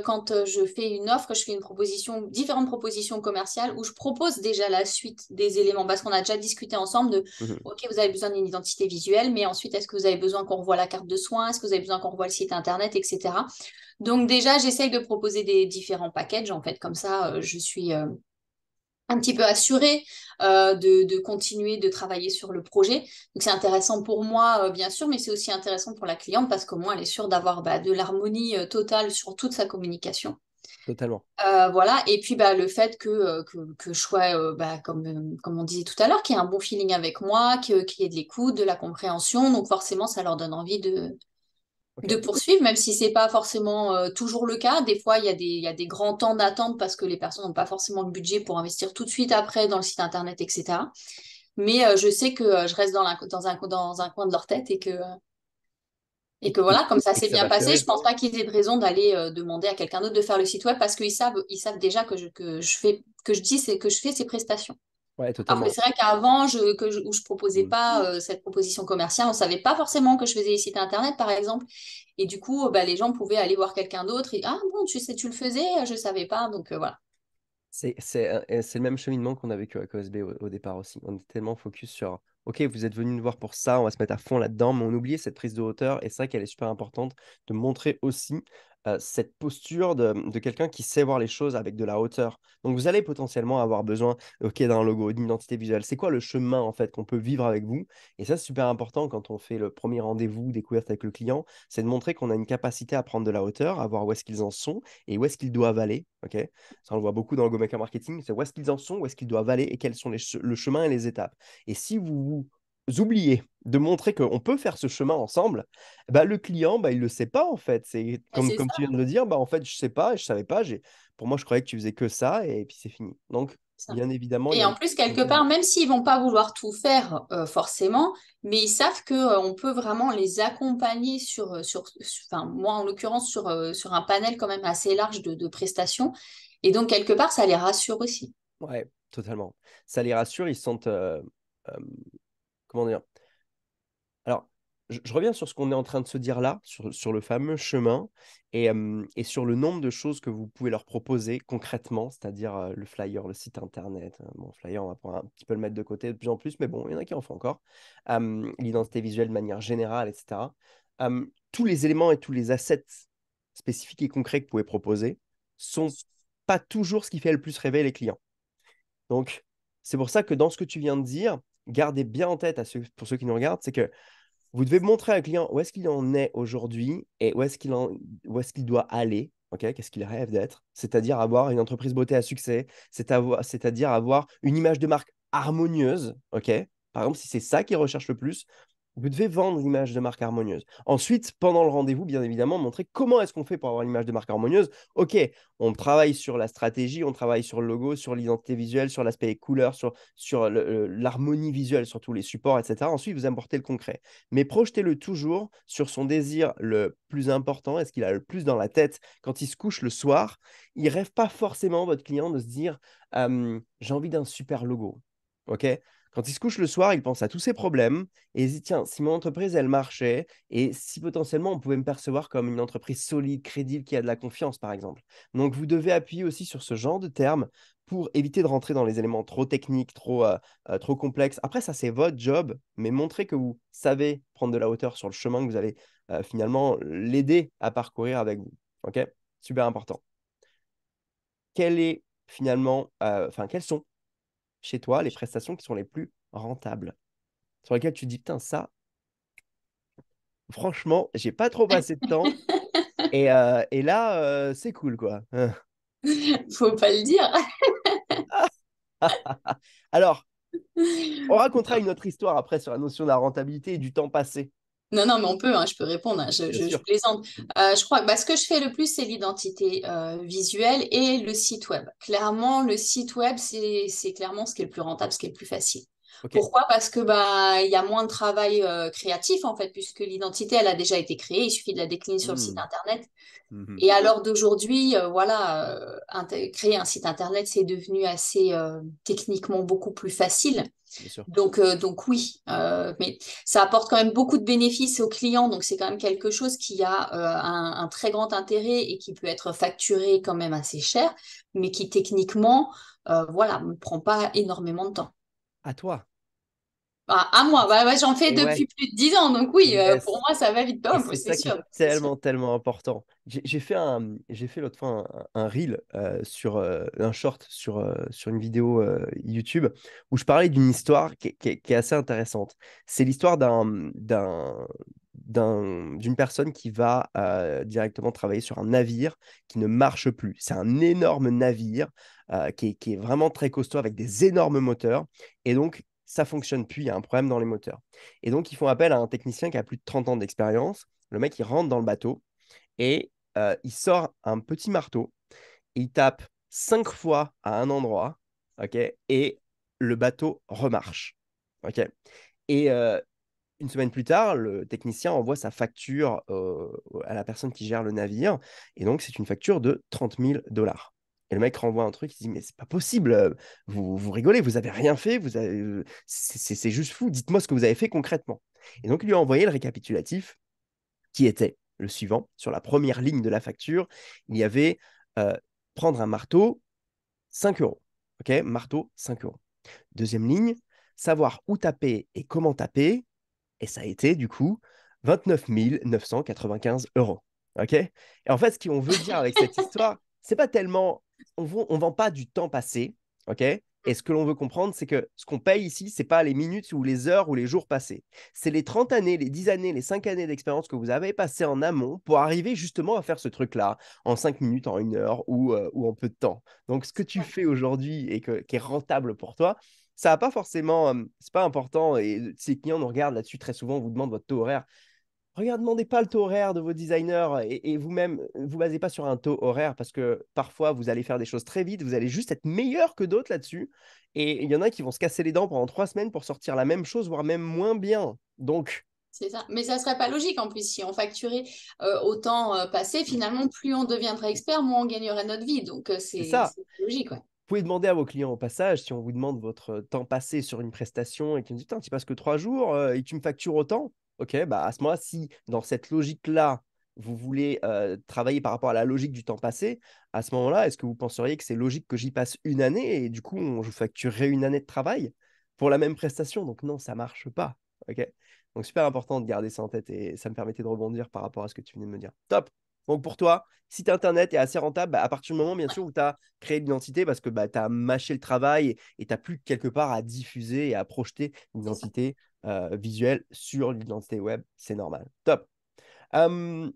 quand je fais une offre, je fais une proposition, différentes propositions commerciales où je propose déjà la suite des éléments parce qu'on a déjà discuté ensemble de,
Mhm.
OK, vous avez besoin d'une identité visuelle, mais ensuite, est-ce que vous avez besoin qu'on revoie la carte de soins? Est-ce que vous avez besoin qu'on revoie le site internet, etc. Donc déjà, j'essaye de proposer des différents packages, en fait, comme ça, je suis un petit peu assurée de continuer de travailler sur le projet. Donc c'est intéressant pour moi, bien sûr, mais c'est aussi intéressant pour la cliente parce qu'au moins elle est sûre d'avoir de l'harmonie totale sur toute sa communication.
Totalement.
Voilà, et puis le fait que je sois, comme on disait tout à l'heure, qu'il y ait un bon feeling avec moi, qu'il y ait de l'écoute, de la compréhension, donc forcément ça leur donne envie de
Ok.
poursuivre, même si c'est pas forcément toujours le cas. Des fois, il y a des grands temps d'attente parce que les personnes n'ont pas forcément le budget pour investir tout de suite après dans le site internet, etc. Mais je sais que je reste dans un coin de leur tête et que voilà, comme ça
Et que
s'est
ça
bien
va
passé, je
fleurir.
pense pas qu'ils aient de raison d'aller demander à quelqu'un d'autre de faire le site web parce ils savent déjà que je fais ces prestations.
Ouais,
Alors que
totalement.
c'est vrai qu'avant, où je proposais
Mhm.
pas cette proposition commerciale, on savait pas forcément que je faisais les sites internet, par exemple. Et du coup, les gens pouvaient aller voir quelqu'un d'autre et ah bon, tu sais, tu le faisais, je savais pas. Donc voilà.
C'est le même cheminement qu'on a vécu avec OSB au départ aussi. On était tellement focus sur, OK, vous êtes venu nous voir pour ça, on va se mettre à fond là-dedans, mais on oubliait cette prise de hauteur. Et c'est vrai qu'elle est super importante de montrer aussi cette posture de quelqu'un qui sait voir les choses avec de la hauteur. Donc vous allez potentiellement avoir besoin, OK, d'un logo, d'une identité visuelle. C'est quoi le chemin en fait qu'on peut vivre avec vous? Et ça, c'est super important quand on fait le premier rendez-vous découverte avec le client, c'est de montrer qu'on a une capacité à prendre de la hauteur, à voir où est-ce qu'ils en sont et où est-ce qu'ils doivent aller. OK? Ça, on le voit beaucoup dans le Go Maker Marketing. C'est où est-ce qu'ils en sont, où est-ce qu'ils doivent aller et quels sont le chemin et les étapes. Et si vous oubliez de montrer qu'on peut faire ce chemin ensemble, bah, le client, bah, il ne le sait pas en fait. C'est
C'est
comme
ça.
tu viens de le dire, bah, en fait, je ne sais pas, je ne savais pas. Pour moi, je croyais que tu faisais que ça et puis c'est fini. Donc,
Ça.
bien évidemment, il y
Et
a
en
une
plus, quelque
possibilité
part, même s'ils vont pas vouloir tout faire forcément, mais ils savent que on peut vraiment les accompagner enfin, moi en l'occurrence, sur un panel quand même assez large de prestations. Et donc, quelque part, ça les rassure aussi.
Ouais, totalement. Ça les rassure, ils se sentent, euh, comment dire, alors, je reviens sur ce qu'on est en train de se dire là, sur le fameux chemin, et sur le nombre de choses que vous pouvez leur proposer concrètement, c'est-à-dire le flyer, le site internet. Bon, flyer, on va pouvoir un petit peu le mettre de côté de plus en plus, mais bon, il y en a qui en font encore. L'identité visuelle de manière générale, etc. Tous les éléments et tous les assets spécifiques et concrets que vous pouvez proposer sont pas toujours ce qui fait le plus rêver les clients. Donc, c'est pour ça que dans ce que tu viens de dire, gardez bien en tête pour ceux qui nous regardent, c'est que vous devez montrer à un client où est-ce qu'il en est aujourd'hui et où est-ce qu'il doit aller, ok, qu'est-ce qu'il rêve d'être, c'est-à-dire avoir une entreprise beauté à succès, c'est-à-dire avoir une image de marque harmonieuse, ok. Par exemple, si c'est ça qu'il recherche le plus, vous devez vendre l'image de marque harmonieuse. Ensuite, pendant le rendez-vous, bien évidemment, montrer comment est-ce qu'on fait pour avoir l'image de marque harmonieuse. Ok, on travaille sur la stratégie, on travaille sur le logo, sur l'identité visuelle, sur l'aspect couleur, sur l'harmonie visuelle sur tous les supports, etc. Ensuite, vous apportez le concret. Mais projetez-le toujours sur son désir le plus important, est-ce qu'il a le plus dans la tête quand il se couche le soir. Il rêve pas forcément, votre client, de se dire j'ai envie d'un super logo. Ok. Quand il se couche le soir, il pense à tous ses problèmes et il se dit, tiens, si mon entreprise, elle marchait et si potentiellement on pouvait me percevoir comme une entreprise solide, crédible, qui a de la confiance, par exemple. Donc, vous devez appuyer aussi sur ce genre de termes pour éviter de rentrer dans les éléments trop techniques, trop complexes. Après, ça, c'est votre job, mais montrez que vous savez prendre de la hauteur sur le chemin que vous allez finalement l'aider à parcourir avec vous. OK? Super important. Quelle est finalement, quelles sont chez toi les prestations qui sont les plus rentables, sur lesquelles tu te dis, putain, ça, franchement, j'ai pas trop passé de temps et là, c'est cool, quoi.
Faut pas le dire.
Alors, on racontera une autre histoire après sur la notion de la rentabilité et du temps passé,
Non, non, mais on peut, hein, je peux répondre, hein,
bien
je
sûr.
plaisante. Je crois que ce que je fais le plus, c'est l'identité visuelle et le site web. Clairement, le site web, c'est clairement ce qui est le plus rentable, ce qui est le plus facile.
Ok.
Pourquoi? Parce que bah il y a moins de travail créatif en fait, puisque l'identité elle a déjà été créée, il suffit de la décliner sur le site
Hmm.
internet.
Mhm.
Et à l'heure d'aujourd'hui, voilà, créer un site internet c'est devenu assez techniquement beaucoup plus facile.
Bien sûr.
Donc oui, mais ça apporte quand même beaucoup de bénéfices aux clients, donc c'est quand même quelque chose qui a un très grand intérêt et qui peut être facturé quand même assez cher, mais qui techniquement, voilà, ne prend pas énormément de temps.
À toi.
À moi, bah, ouais, j'en fais
Et ouais.
depuis plus de 10 ans, donc oui, pour
Yes.
moi ça va vite.
Et
Bah,
c'est
c'est
ça qui est
sûr, c'est sûr.
tellement, tellement important. J'ai fait l'autre fois un reel sur un short sur une vidéo YouTube où je parlais d'une histoire qui est assez intéressante. C'est l'histoire d'une personne qui va directement travailler sur un navire qui ne marche plus. C'est un énorme navire qui est vraiment très costaud avec des énormes moteurs. Et donc, ça fonctionne plus, il y a un problème dans les moteurs. Et donc, ils font appel à un technicien qui a plus de 30 ans d'expérience. Le mec, il rentre dans le bateau et il sort un petit marteau. Il tape 5 fois à un endroit, ok, et le bateau remarche. Ok. Et une semaine plus tard, le technicien envoie sa facture à la personne qui gère le navire. Et donc, c'est une facture de 30 000 $. Et le mec renvoie un truc, il dit, mais c'est pas possible, vous rigolez, vous avez rien fait, c'est juste fou, dites-moi ce que vous avez fait concrètement. Et donc, il lui a envoyé le récapitulatif qui était le suivant. Sur la première ligne de la facture, il y avait euh, prendre un marteau, 5 euros. OK, marteau, 5 euros. Deuxième ligne, savoir où taper et comment taper. Et ça a été, du coup, 29 995 euros. OK? Et en fait, ce qu'on veut dire avec cette histoire, c'est pas tellement. On vend pas du temps passé. OK? Et ce que l'on veut comprendre, c'est que ce qu'on paye ici, c'est pas les minutes ou les heures ou les jours passés. C'est les 30 années, les 10 années, les 5 années d'expérience que vous avez passées en amont pour arriver justement à faire ce truc-là en 5 minutes, en 1 heure ou en peu de temps. Donc, ce que tu fais aujourd'hui et qui est rentable pour toi, ça n'a pas forcément, c'est pas important. Et si les clients nous regardent là-dessus, très souvent, on vous demande votre taux horaire. Demandez pas le taux horaire de vos designers et vous-même, vous basez pas sur un taux horaire parce que parfois, vous allez faire des choses très vite, vous allez juste être meilleur que d'autres là-dessus. Et il y en a qui vont se casser les dents pendant 3 semaines pour sortir la même chose, voire même moins bien. Donc,
C'est ça. Mais ça serait pas logique en plus si on facturait autant passé, finalement, plus on deviendrait expert, moins on gagnerait notre vie. Donc
c'est
c'est
ça.
c'est logique, ouais.
Vous pouvez demander à vos clients au passage, si on vous demande votre temps passé sur une prestation et qu'ils me disent, putain, tu passes que 3 jours et tu me factures autant, ok, bah à ce moment-là, si dans cette logique-là, vous voulez travailler par rapport à la logique du temps passé, à ce moment-là, est-ce que vous penseriez que c'est logique que j'y passe une année et du coup, je vous facturerai une année de travail pour la même prestation? Donc non, ça marche pas. Ok. Donc super important de garder ça en tête et ça me permettait de rebondir par rapport à ce que tu venais de me dire. Top. Donc pour toi, site internet est assez rentable à partir du moment, bien sûr, où tu as créé l'identité parce que bah, tu as mâché le travail et tu n'as plus quelque part à diffuser et à projeter une
C'est ça.
identité visuelle sur l'identité web. C'est normal. Top. Euh,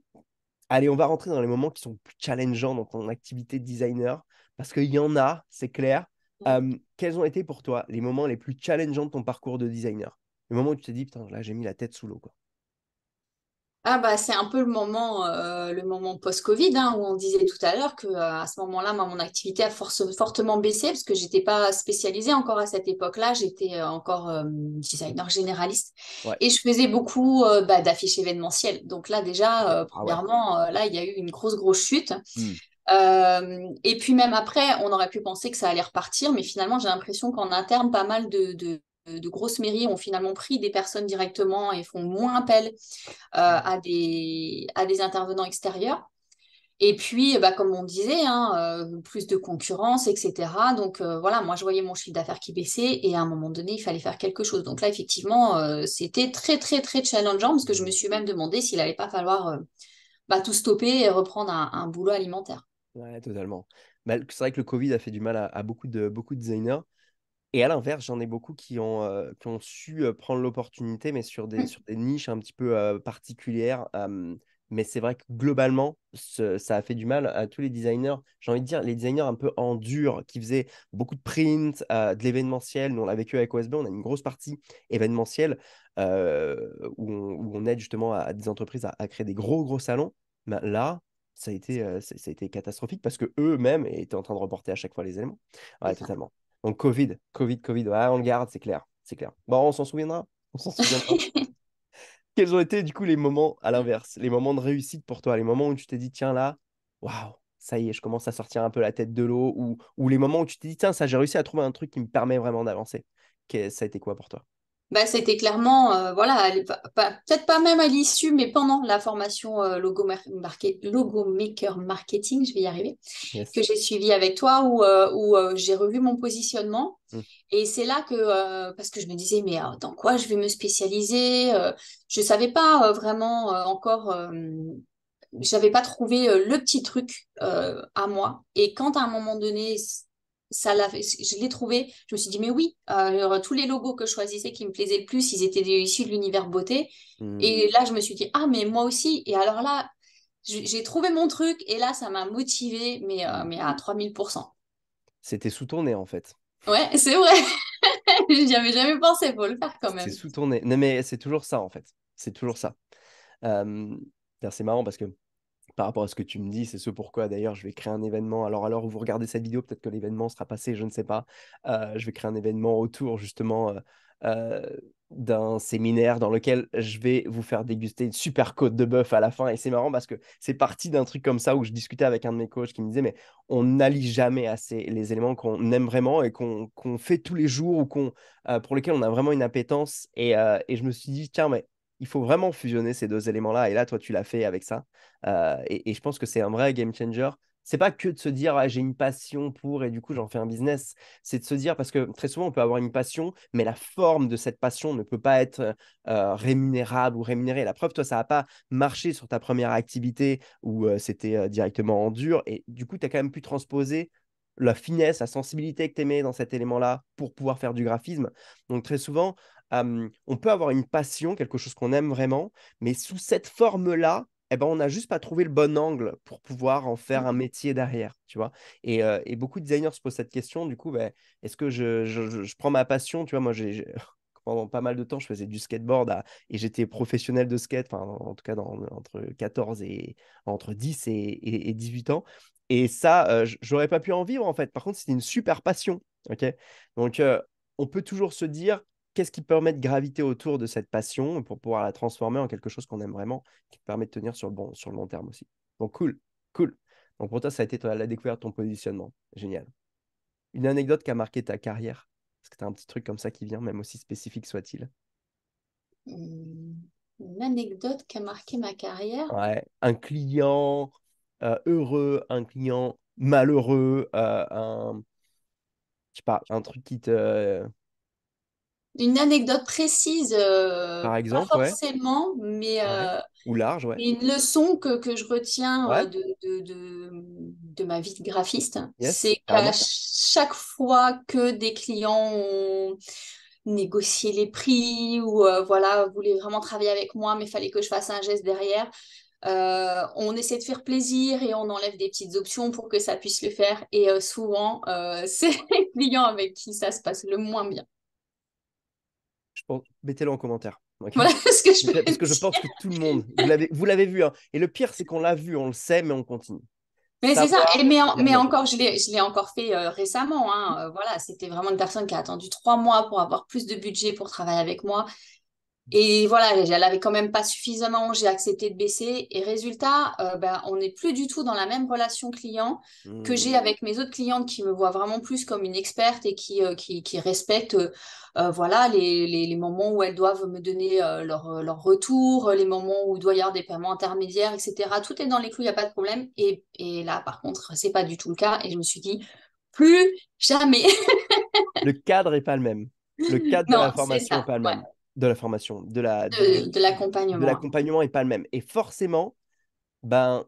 Allez, on va rentrer dans les moments qui sont plus challengeants dans ton activité de designer parce qu'il y en a, c'est clair.
Ouais.
Quels ont été pour toi les moments les plus challengeants de ton parcours de designer? Le moment où tu t'es dit, putain, là, j'ai mis la tête sous l'eau, quoi.
Ah bah c'est un peu le moment post-Covid hein, où on disait tout à l'heure que à ce moment-là, moi, mon activité a fortement baissé parce que j'étais pas spécialisée encore à cette époque-là, j'étais encore designer généraliste
Ouais.
et je faisais beaucoup d'affiches événementielles. Donc là
Ok.
déjà,
Ah ouais.
premièrement, là il y a eu une grosse chute.
Hmm.
Et puis même après, on aurait pu penser que ça allait repartir, mais finalement j'ai l'impression qu'en interne, pas mal de grosses mairies ont finalement pris des personnes directement et font moins appel à des intervenants extérieurs. Et puis, bah, comme on disait, hein, plus de concurrence, etc. Donc voilà, moi je voyais mon chiffre d'affaires qui baissait et à un moment donné, il fallait faire quelque chose. Donc là, effectivement, c'était très challengeant parce que je me suis même demandé s'il n'allait pas falloir tout stopper et reprendre un boulot alimentaire.
Ouais, totalement. Mais c'est vrai que le Covid a fait du mal à beaucoup de designers. Et à l'inverse, j'en ai beaucoup qui ont su prendre l'opportunité, mais sur des niches un petit peu particulières. Mais c'est vrai que globalement, ça a fait du mal à tous les designers. J'ai envie de dire, les designers un peu en dur, qui faisaient beaucoup de print, de l'événementiel. Nous, on l'a vécu avec OSB, on a une grosse partie événementielle où on aide justement à des entreprises à créer des gros salons. Mais là, ça a été catastrophique parce que eux-mêmes étaient en train de reporter à chaque fois les éléments.
C'est
Ouais,
ça.
totalement. Donc Covid, ouais, on le garde, c'est clair. c'est clair. Bon, on s'en souviendra. On s'en souviendra. Quels ont été du coup les moments à l'inverse, les moments de réussite pour toi, les moments où tu t'es dit, tiens là, waouh, ça y est, je commence à sortir un peu la tête de l'eau, ou les moments où tu t'es dit, tiens, ça, j'ai réussi à trouver un truc qui me permet vraiment d'avancer. Ça a été quoi pour toi?
Bah, c'était clairement, voilà, peut-être pas même à l'issue, mais pendant la formation logo maker marketing, je vais y arriver,
Yes.
que j'ai suivi avec toi, où j'ai revu mon positionnement.
Mm.
Et c'est là que, parce que je me disais, mais dans quoi je vais me spécialiser? Je savais pas vraiment encore, j'avais pas trouvé le petit truc à moi. Et quand à un moment donné, je l'ai trouvé, je me suis dit, mais oui, tous les logos que je choisissais qui me plaisaient le plus, ils étaient issus de l'univers beauté.
Mm.
Et là, je me suis dit, ah, mais moi aussi. Et alors là, j'ai trouvé mon truc et là, ça m'a motivée,
Mm.
mais à 3000%.
C'était sous ton nez en fait.
Ouais, c'est vrai. J'y avais jamais pensé, faut le faire quand
C'était
même.
sous ton nez. Non mais c'est toujours ça en fait. C'est toujours ça. D'ailleurs, c'est marrant parce que par rapport à ce que tu me dis, c'est ce pourquoi d'ailleurs je vais créer un événement. Alors, à l'heure où vous regardez cette vidéo, peut-être que l'événement sera passé, je ne sais pas. Je vais créer un événement autour justement euh, d'un séminaire dans lequel je vais vous faire déguster une super côte de bœuf à la fin. Et c'est marrant parce que c'est parti d'un truc comme ça où je discutais avec un de mes coachs qui me disait, mais on n'allie jamais assez les éléments qu'on aime vraiment et qu'on fait tous les jours ou pour lesquels on a vraiment une appétence. Et je me suis dit, tiens, mais il faut vraiment fusionner ces deux éléments-là. Et là, toi, tu l'as fait avec ça. Et je pense que c'est un vrai game changer. C'est pas que de se dire ah, j'ai une passion pour et du coup j'en fais un business. C'est de se dire parce que très souvent on peut avoir une passion, mais la forme de cette passion ne peut pas être rémunérable ou rémunérée. La preuve, toi, ça n'a pas marché sur ta première activité où c'était directement en dur et du coup tu as quand même pu transposer la finesse, la sensibilité que tu aimais dans cet élément-là pour pouvoir faire du graphisme. Donc très souvent, on peut avoir une passion, quelque chose qu'on aime vraiment, mais sous cette forme-là, eh ben, on n'a juste pas trouvé le bon angle pour pouvoir en faire un métier derrière, tu vois. Et beaucoup de designers se posent cette question, du coup, ben, est-ce que je prends ma passion, tu vois, moi, pendant pas mal de temps, je faisais du skateboard et j'étais professionnel de skate, enfin, en tout cas, entre 14 et entre 10 et 18 ans. Et ça, j'aurais pas pu en vivre, en fait. Par contre, c'était une super passion, ok? Donc, on peut toujours se dire, qu'est-ce qui permet de graviter autour de cette passion pour pouvoir la transformer en quelque chose qu'on aime vraiment, qui te permet de tenir sur le long terme aussi. Donc, cool, cool. Donc, pour toi, ça a été la découverte de ton positionnement. Génial. Une anecdote qui a marqué ta carrière. Est-ce que tu as un petit truc comme ça qui vient, même aussi spécifique soit-il?
Une anecdote qui a marqué ma carrière.
Ouais, un client heureux, un client malheureux, je sais pas, un truc qui te...
Une anecdote précise,
Par
pas
exemple, ouais,
forcément,
ouais. Ou large, ouais.
mais une leçon que je retiens
Ouais,
de ma vie de graphiste,
yes,
c'est qu'à
carrément.
chaque fois que des clients ont négocié les prix ou voilà, voulaient vraiment travailler avec moi, mais il fallait que je fasse un geste derrière, on essaie de faire plaisir et on enlève des petites options pour que ça puisse le faire. Et souvent, c'est les clients avec qui ça se passe le moins bien.
Je pense, mettez-le en commentaire. Ok.
Voilà ce que je peux
Parce que je pense
dire.
que tout le monde, vous l'avez vu, hein. Et le pire, c'est qu'on l'a vu, on le sait, mais on continue.
Mais c'est ça,
Savoir, c'est bien
mais
bientôt.
encore, je l'ai encore fait récemment, hein. Voilà, c'était vraiment une personne qui a attendu 3 mois pour avoir plus de budget pour travailler avec moi. Et voilà, elle avait quand même pas suffisamment, j'ai accepté de baisser. Et résultat, ben, on n'est plus du tout dans la même relation client que j'ai
Hmm.
avec mes autres clientes qui me voient vraiment plus comme une experte et qui respectent voilà, les moments où elles doivent me donner leur retour, les moments où il doit y avoir des paiements intermédiaires, etc. Tout est dans les clous, il n'y a pas de problème. Et là, par contre, c'est pas du tout le cas. Et je me suis dit, plus jamais.
Le cadre n'est pas le même. Le cadre de
Non,
la
c'est
formation n'est
ça,
pas le
ouais,
même. De la formation,
de
de
l'accompagnement.
l'accompagnement n'est pas le même. Et forcément, ben,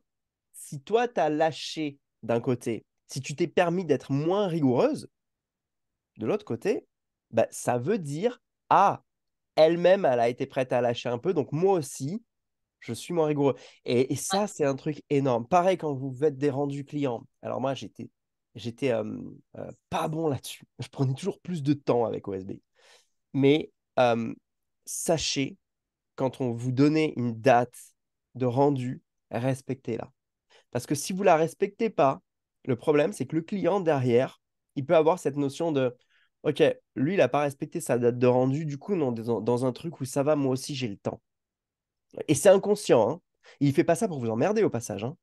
si toi, tu as lâché d'un côté, si tu t'es permis d'être moins rigoureuse, de l'autre côté, ben, ça veut dire, ah, elle-même, elle a été prête à lâcher un peu, donc moi aussi, je suis moins rigoureux. Et ça, c'est un truc énorme. Pareil quand vous faites des rendus clients. Alors moi, j'étais pas bon là-dessus. Je prenais toujours plus de temps avec OSB. Mais sachez, quand on vous donnait une date de rendu, respectez-la. Parce que si vous la respectez pas, le problème, c'est que le client derrière, il peut avoir cette notion de Ok, lui, il n'a pas respecté sa date de rendu. Du coup, non, dans un truc où ça va, moi aussi, j'ai le temps. Et c'est inconscient, hein. Il fait pas ça pour vous emmerder au passage, hein.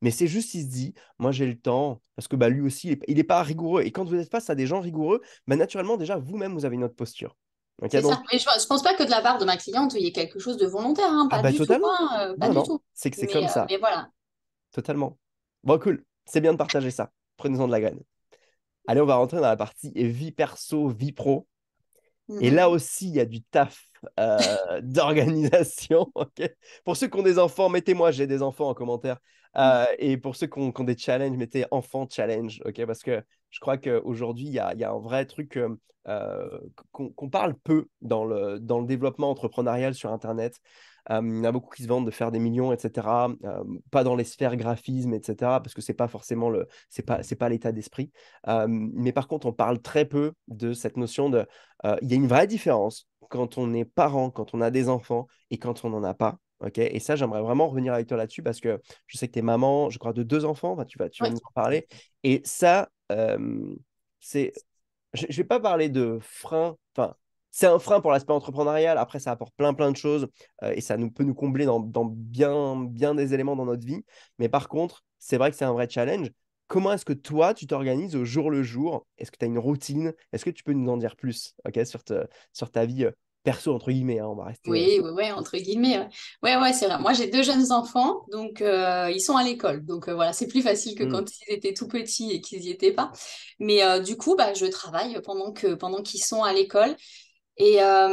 Mais c'est juste, il se dit, moi j'ai le temps, parce que bah, lui aussi, il est pas rigoureux. Et quand vous êtes face à des gens rigoureux, bah, naturellement, déjà, vous-même, vous avez une autre posture. Ok,
C'est
donc,
ça. Mais je pense pas que de la part de ma cliente, il y ait quelque chose de volontaire, hein,
ah
pas
bah
du tout,
totalement.
hein, pas
Non,
du
non,
tout.
c'est que c'est comme ça,
Mais voilà.
totalement. Bon, cool, c'est bien de partager ça. Prenez-en de la graine. Allez, on va rentrer dans la partie vie perso, vie pro. Et là
Mhm.
aussi, il y a du taf d'organisation. Ok. Pour ceux qui ont des enfants, mettez-moi, j'ai des enfants en commentaire. Et pour ceux qui ont des challenges, mettez enfant challenge. Ok. Parce que je crois qu'aujourd'hui, il y a un vrai truc qu'on parle peu dans le développement entrepreneurial sur Internet. Il y en a beaucoup qui se vendent de faire des millions, etc. Pas dans les sphères graphisme, etc. Parce que c'est pas l'état d'esprit. Mais par contre, on parle très peu de cette notion de il y a une vraie différence quand on est parent, quand on a des enfants et quand on n'en a pas. Ok. Et ça, j'aimerais vraiment revenir avec toi là-dessus parce que je sais que tu es maman, je crois, de deux enfants. Enfin, tu vas
Ouais.
nous en parler. Et ça, c'est. Je ne vais pas parler de frein. Enfin, c'est un frein pour l'aspect entrepreneurial. Après, ça apporte plein de choses et ça peut nous combler dans bien des éléments dans notre vie. Mais par contre, c'est vrai que c'est un vrai challenge. Comment est-ce que toi, tu t'organises au jour le jour? Est-ce que tu as une routine? Est-ce que tu peux nous en dire plus, ok, sur ta vie perso, entre guillemets, hein, on va rester.
Oui, ouais, ouais, entre guillemets. Ouais, ouais, ouais, c'est vrai. Moi, j'ai deux jeunes enfants, donc ils sont à l'école. Donc voilà, c'est plus facile que
Hmm,
quand ils étaient tout petits et qu'ils n'y étaient pas. Mais du coup, bah, je travaille pendant qu'ils sont à l'école. Et à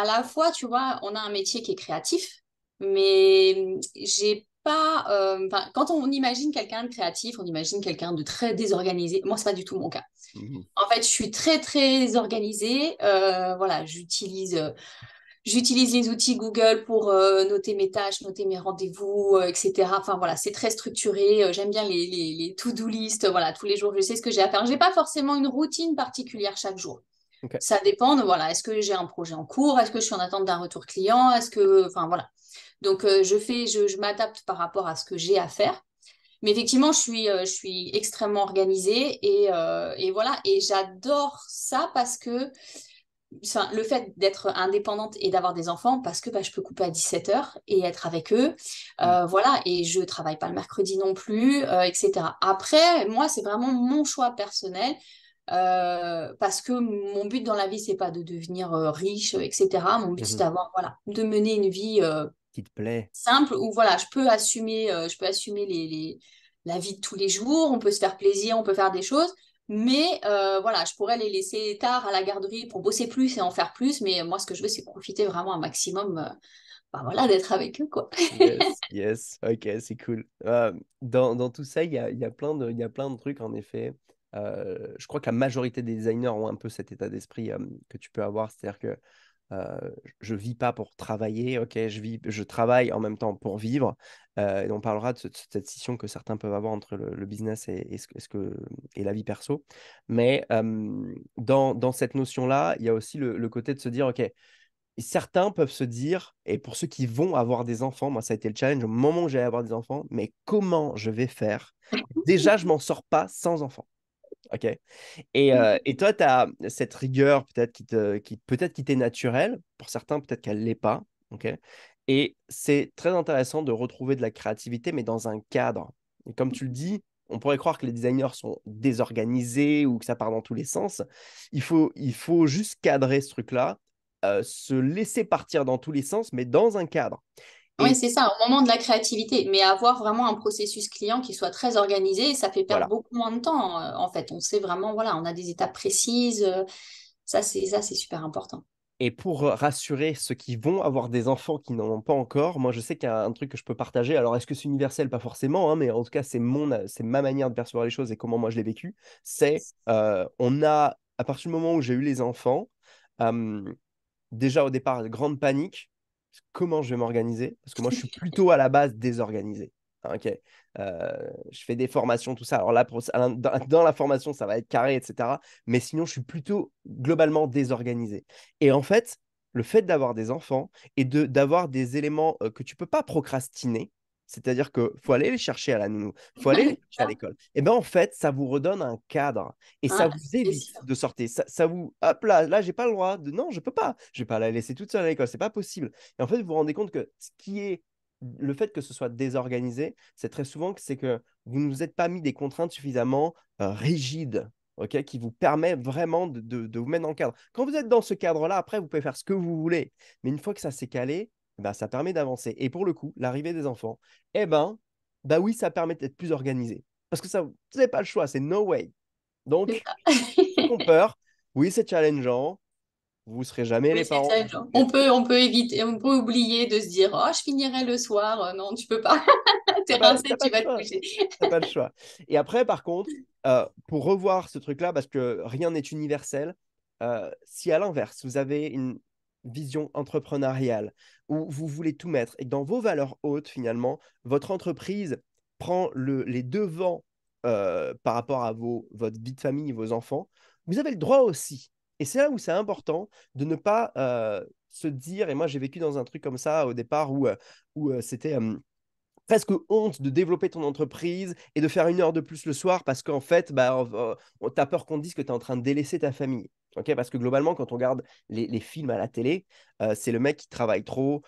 la fois, tu vois, on a un métier qui est créatif, mais j'ai pas. Enfin, quand on imagine quelqu'un de créatif, on imagine quelqu'un de très désorganisé. Moi, c'est pas du tout mon cas.
hmm,
En fait, je suis très, très organisée. Voilà, j'utilise les outils Google pour noter mes tâches, noter mes rendez-vous, etc. Enfin voilà, c'est très structuré. J'aime bien les to-do list. Voilà, tous les jours, je sais ce que j'ai à faire. J'ai pas forcément une routine particulière chaque jour.
ok.
Ça dépend de, voilà, est-ce que j'ai un projet en cours? Est-ce que je suis en attente d'un retour client? Est-ce que, enfin voilà. Donc je m'adapte par rapport à ce que j'ai à faire. Mais effectivement, je suis extrêmement organisée et voilà. Et j'adore ça parce que enfin, le fait d'être indépendante et d'avoir des enfants, parce que bah, je peux couper à 17 heures et être avec eux.
Hmm,
Voilà, et je travaille pas le mercredi non plus, etc. Après, moi, c'est vraiment mon choix personnel. Parce que mon but dans la vie, c'est pas de devenir riche, etc. Mon but, c'est
mhm.
d'avoir, voilà, de mener une vie
Qui te plaît.
simple où, voilà, je peux assumer la vie de tous les jours, on peut se faire plaisir, on peut faire des choses, mais voilà, je pourrais les laisser tard à la garderie pour bosser plus et en faire plus, mais moi, ce que je veux, c'est profiter vraiment un maximum, bah, voilà, d'être avec eux, quoi.
Yes, yes, ok, c'est cool. Dans tout ça, il y a plein de trucs, en effet. Je crois que la majorité des designers ont un peu cet état d'esprit que tu peux avoir, c'est-à-dire que je vis pas pour travailler, ok, je travaille en même temps pour vivre. Et on parlera de cette scission que certains peuvent avoir entre le business et la vie perso. Mais dans cette notion-là, il y a aussi le côté de se dire, ok, certains peuvent se dire, et pour ceux qui vont avoir des enfants, moi ça a été le challenge au moment où j'allais avoir des enfants, mais comment je vais faire? Déjà, je m'en sors pas sans enfants. Ok. Et toi, tu as cette rigueur peut-être peut-être qui t'est naturelle, pour certains, peut-être qu'elle ne l'est pas. Ok. Et c'est très intéressant de retrouver de la créativité, mais dans un cadre. Et comme tu le dis, on pourrait croire que les designers sont désorganisés ou que ça part dans tous les sens. Il faut juste cadrer ce truc-là, se laisser partir dans tous les sens, mais dans un cadre.
Oui,
Et
c'est ça, au moment de la créativité, mais avoir vraiment un processus client qui soit très organisé, ça fait perdre
voilà.
beaucoup moins de temps, en fait. On sait vraiment, voilà, on a des étapes précises, ça, c'est super important.
Et pour rassurer ceux qui vont avoir des enfants qui n'en ont pas encore, moi je sais qu'il y a un truc que je peux partager. Alors est-ce que c'est universel? Pas forcément, hein, mais en tout cas c'est ma manière de percevoir les choses et comment moi je l'ai vécu. C'est on a, à partir du moment où j'ai eu les enfants, euh, déjà au départ, grande panique. Comment je vais m'organiser? Parce que moi, je suis plutôt à la base désorganisé. Ah, ok. Je fais des formations, tout ça. Alors là, dans la formation, ça va être carré, etc. Mais sinon, je suis plutôt globalement désorganisé. Et en fait, le fait d'avoir des enfants et d'avoir des éléments que tu peux pas procrastiner, c'est-à-dire qu'il faut aller les chercher à la nounou, il faut aller les chercher à l'école. Et bien en fait, ça vous redonne un cadre et ça
Ouais,
vous
c'est
évite
sûr.
de sortir. Ça vous, hop là, j'ai pas le droit de, non, je peux pas, je vais pas la laisser toute seule à l'école, c'est pas possible. Et en fait, vous vous rendez compte que ce qui est le fait que ce soit désorganisé, c'est très souvent que c'est que vous ne vous êtes pas mis des contraintes suffisamment rigides, ok, qui vous permet vraiment de vous mettre dans le cadre. Quand vous êtes dans ce cadre-là, après, vous pouvez faire ce que vous voulez. Mais une fois que ça s'est calé, bah, ça permet d'avancer. Et pour le coup, l'arrivée des enfants, eh ben, bah oui, ça permet d'être plus organisé. Parce que ça, vous n'avez pas le choix, c'est no way.
C'est
Donc,
ça.
ceux qui ont peur, oui, c'est challengeant. Vous ne serez jamais
Oui,
les
c'est
parents que
ça.
vous
Genre.
voulez.
On peut éviter, on peut oublier de se dire, oh, je finirai le soir. Non, tu peux pas. T'es
T'as
rincé,
pas
tu
le
vas te
choix.
coucher.
T'as pas le choix. Et après, par contre, pour revoir ce truc-là, parce que rien n'est universel, si à l'inverse, vous avez une vision entrepreneuriale où vous voulez tout mettre et que dans vos valeurs hautes, finalement, votre entreprise prend les devants par rapport à votre vie de famille, vos enfants, vous avez le droit aussi. Et c'est là où c'est important de ne pas se dire, et moi j'ai vécu dans un truc comme ça au départ où c'était presque honte de développer ton entreprise et de faire 1 heure de plus le soir parce qu'en fait, bah, tu as peur qu'on te dise que tu es en train de délaisser ta famille. Ok, parce que globalement, quand on regarde les films à la télé, c'est le mec qui travaille trop.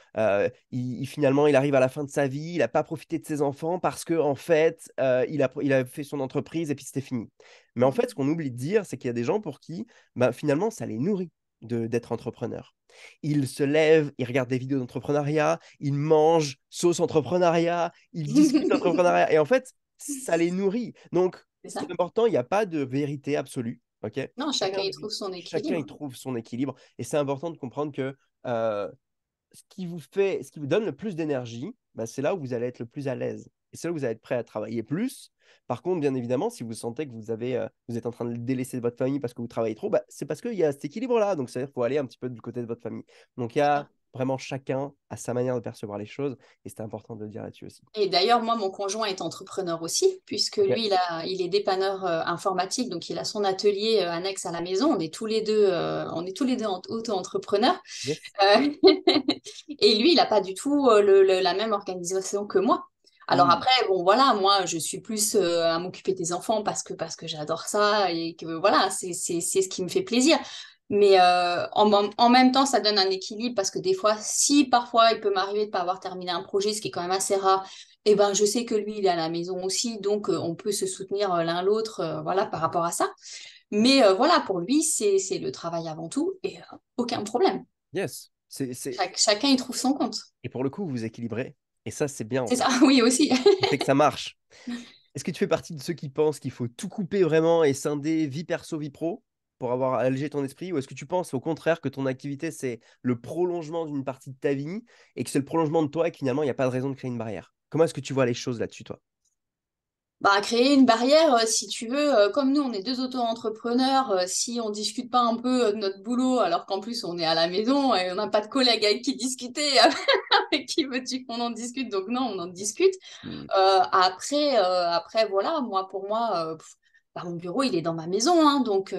Finalement, il arrive à la fin de sa vie, il n'a pas profité de ses enfants parce que en fait, il a fait son entreprise et puis c'était fini. Mais en fait, ce qu'on oublie de dire, c'est qu'il y a des gens pour qui, bah, finalement, ça les nourrit d'être entrepreneur. Ils se lèvent, ils regardent des vidéos d'entrepreneuriat, ils mangent sauce entrepreneuriat, ils discutent d'entrepreneuriat. Et en fait, ça les nourrit. Donc,
C'est
ce qui
ça.
est important, il n'y a pas de vérité absolue. Ok,
Non, chacun
chacun,
y trouve son
chacun y
équilibre.
trouve son équilibre. Et c'est important de comprendre que euh, ce qui vous donne le plus d'énergie, bah, c'est là où vous allez être le plus à l'aise. Et c'est là où vous allez être prêt à travailler plus. Par contre, bien évidemment, si vous sentez que vous êtes en train de délaisser votre famille parce que vous travaillez trop, bah, c'est parce qu'il y a cet équilibre-là. Donc, c'est-à-dire qu'il faut aller un petit peu du côté de votre famille. Donc, il y a vraiment chacun à sa manière de percevoir les choses. Et c'est important de le dire là-dessus aussi.
Et d'ailleurs, moi, mon conjoint est entrepreneur aussi, puisque
OK.
lui, il est dépanneur informatique, donc il a son atelier annexe à la maison. On est tous les deux auto-entrepreneurs.
Yes.
Euh, et lui, il n'a pas du tout la même organisation que moi. Alors
Hmm.
après, bon, voilà, moi, je suis plus à m'occuper des enfants parce que j'adore ça et que voilà, c'est ce qui me fait plaisir. Mais en même temps, ça donne un équilibre parce que des fois, si parfois il peut m'arriver de ne pas avoir terminé un projet, ce qui est quand même assez rare, et ben je sais que lui, il est à la maison aussi, donc on peut se soutenir l'un l'autre, voilà, par rapport à ça. Mais voilà, pour lui, c'est le travail avant tout et aucun problème.
Yes.
Chacun y trouve son compte.
Et pour le coup, vous équilibrez. Et ça, c'est bien en
C'est ça,
fait.
oui aussi.
Ça fait que ça marche. Est-ce que tu fais partie de ceux qui pensent qu'il faut tout couper vraiment et scinder vie perso, vie pro pour avoir allégé ton esprit? Ou est-ce que tu penses au contraire que ton activité, c'est le prolongement d'une partie de ta vie et que c'est le prolongement de toi et que finalement, il n'y a pas de raison de créer une barrière? Comment est-ce que tu vois les choses là-dessus, toi?
Bah, créer une barrière, si tu veux, comme nous, on est deux auto-entrepreneurs, si on discute pas un peu de notre boulot, alors qu'en plus on est à la maison et on n'a pas de collègues avec qui discuter, avec qui veux-tu qu'on en discute, donc non, on en discute.
Hmm.
Après, voilà, moi, pour moi, bah, mon bureau, il est dans ma maison, hein,
Donc,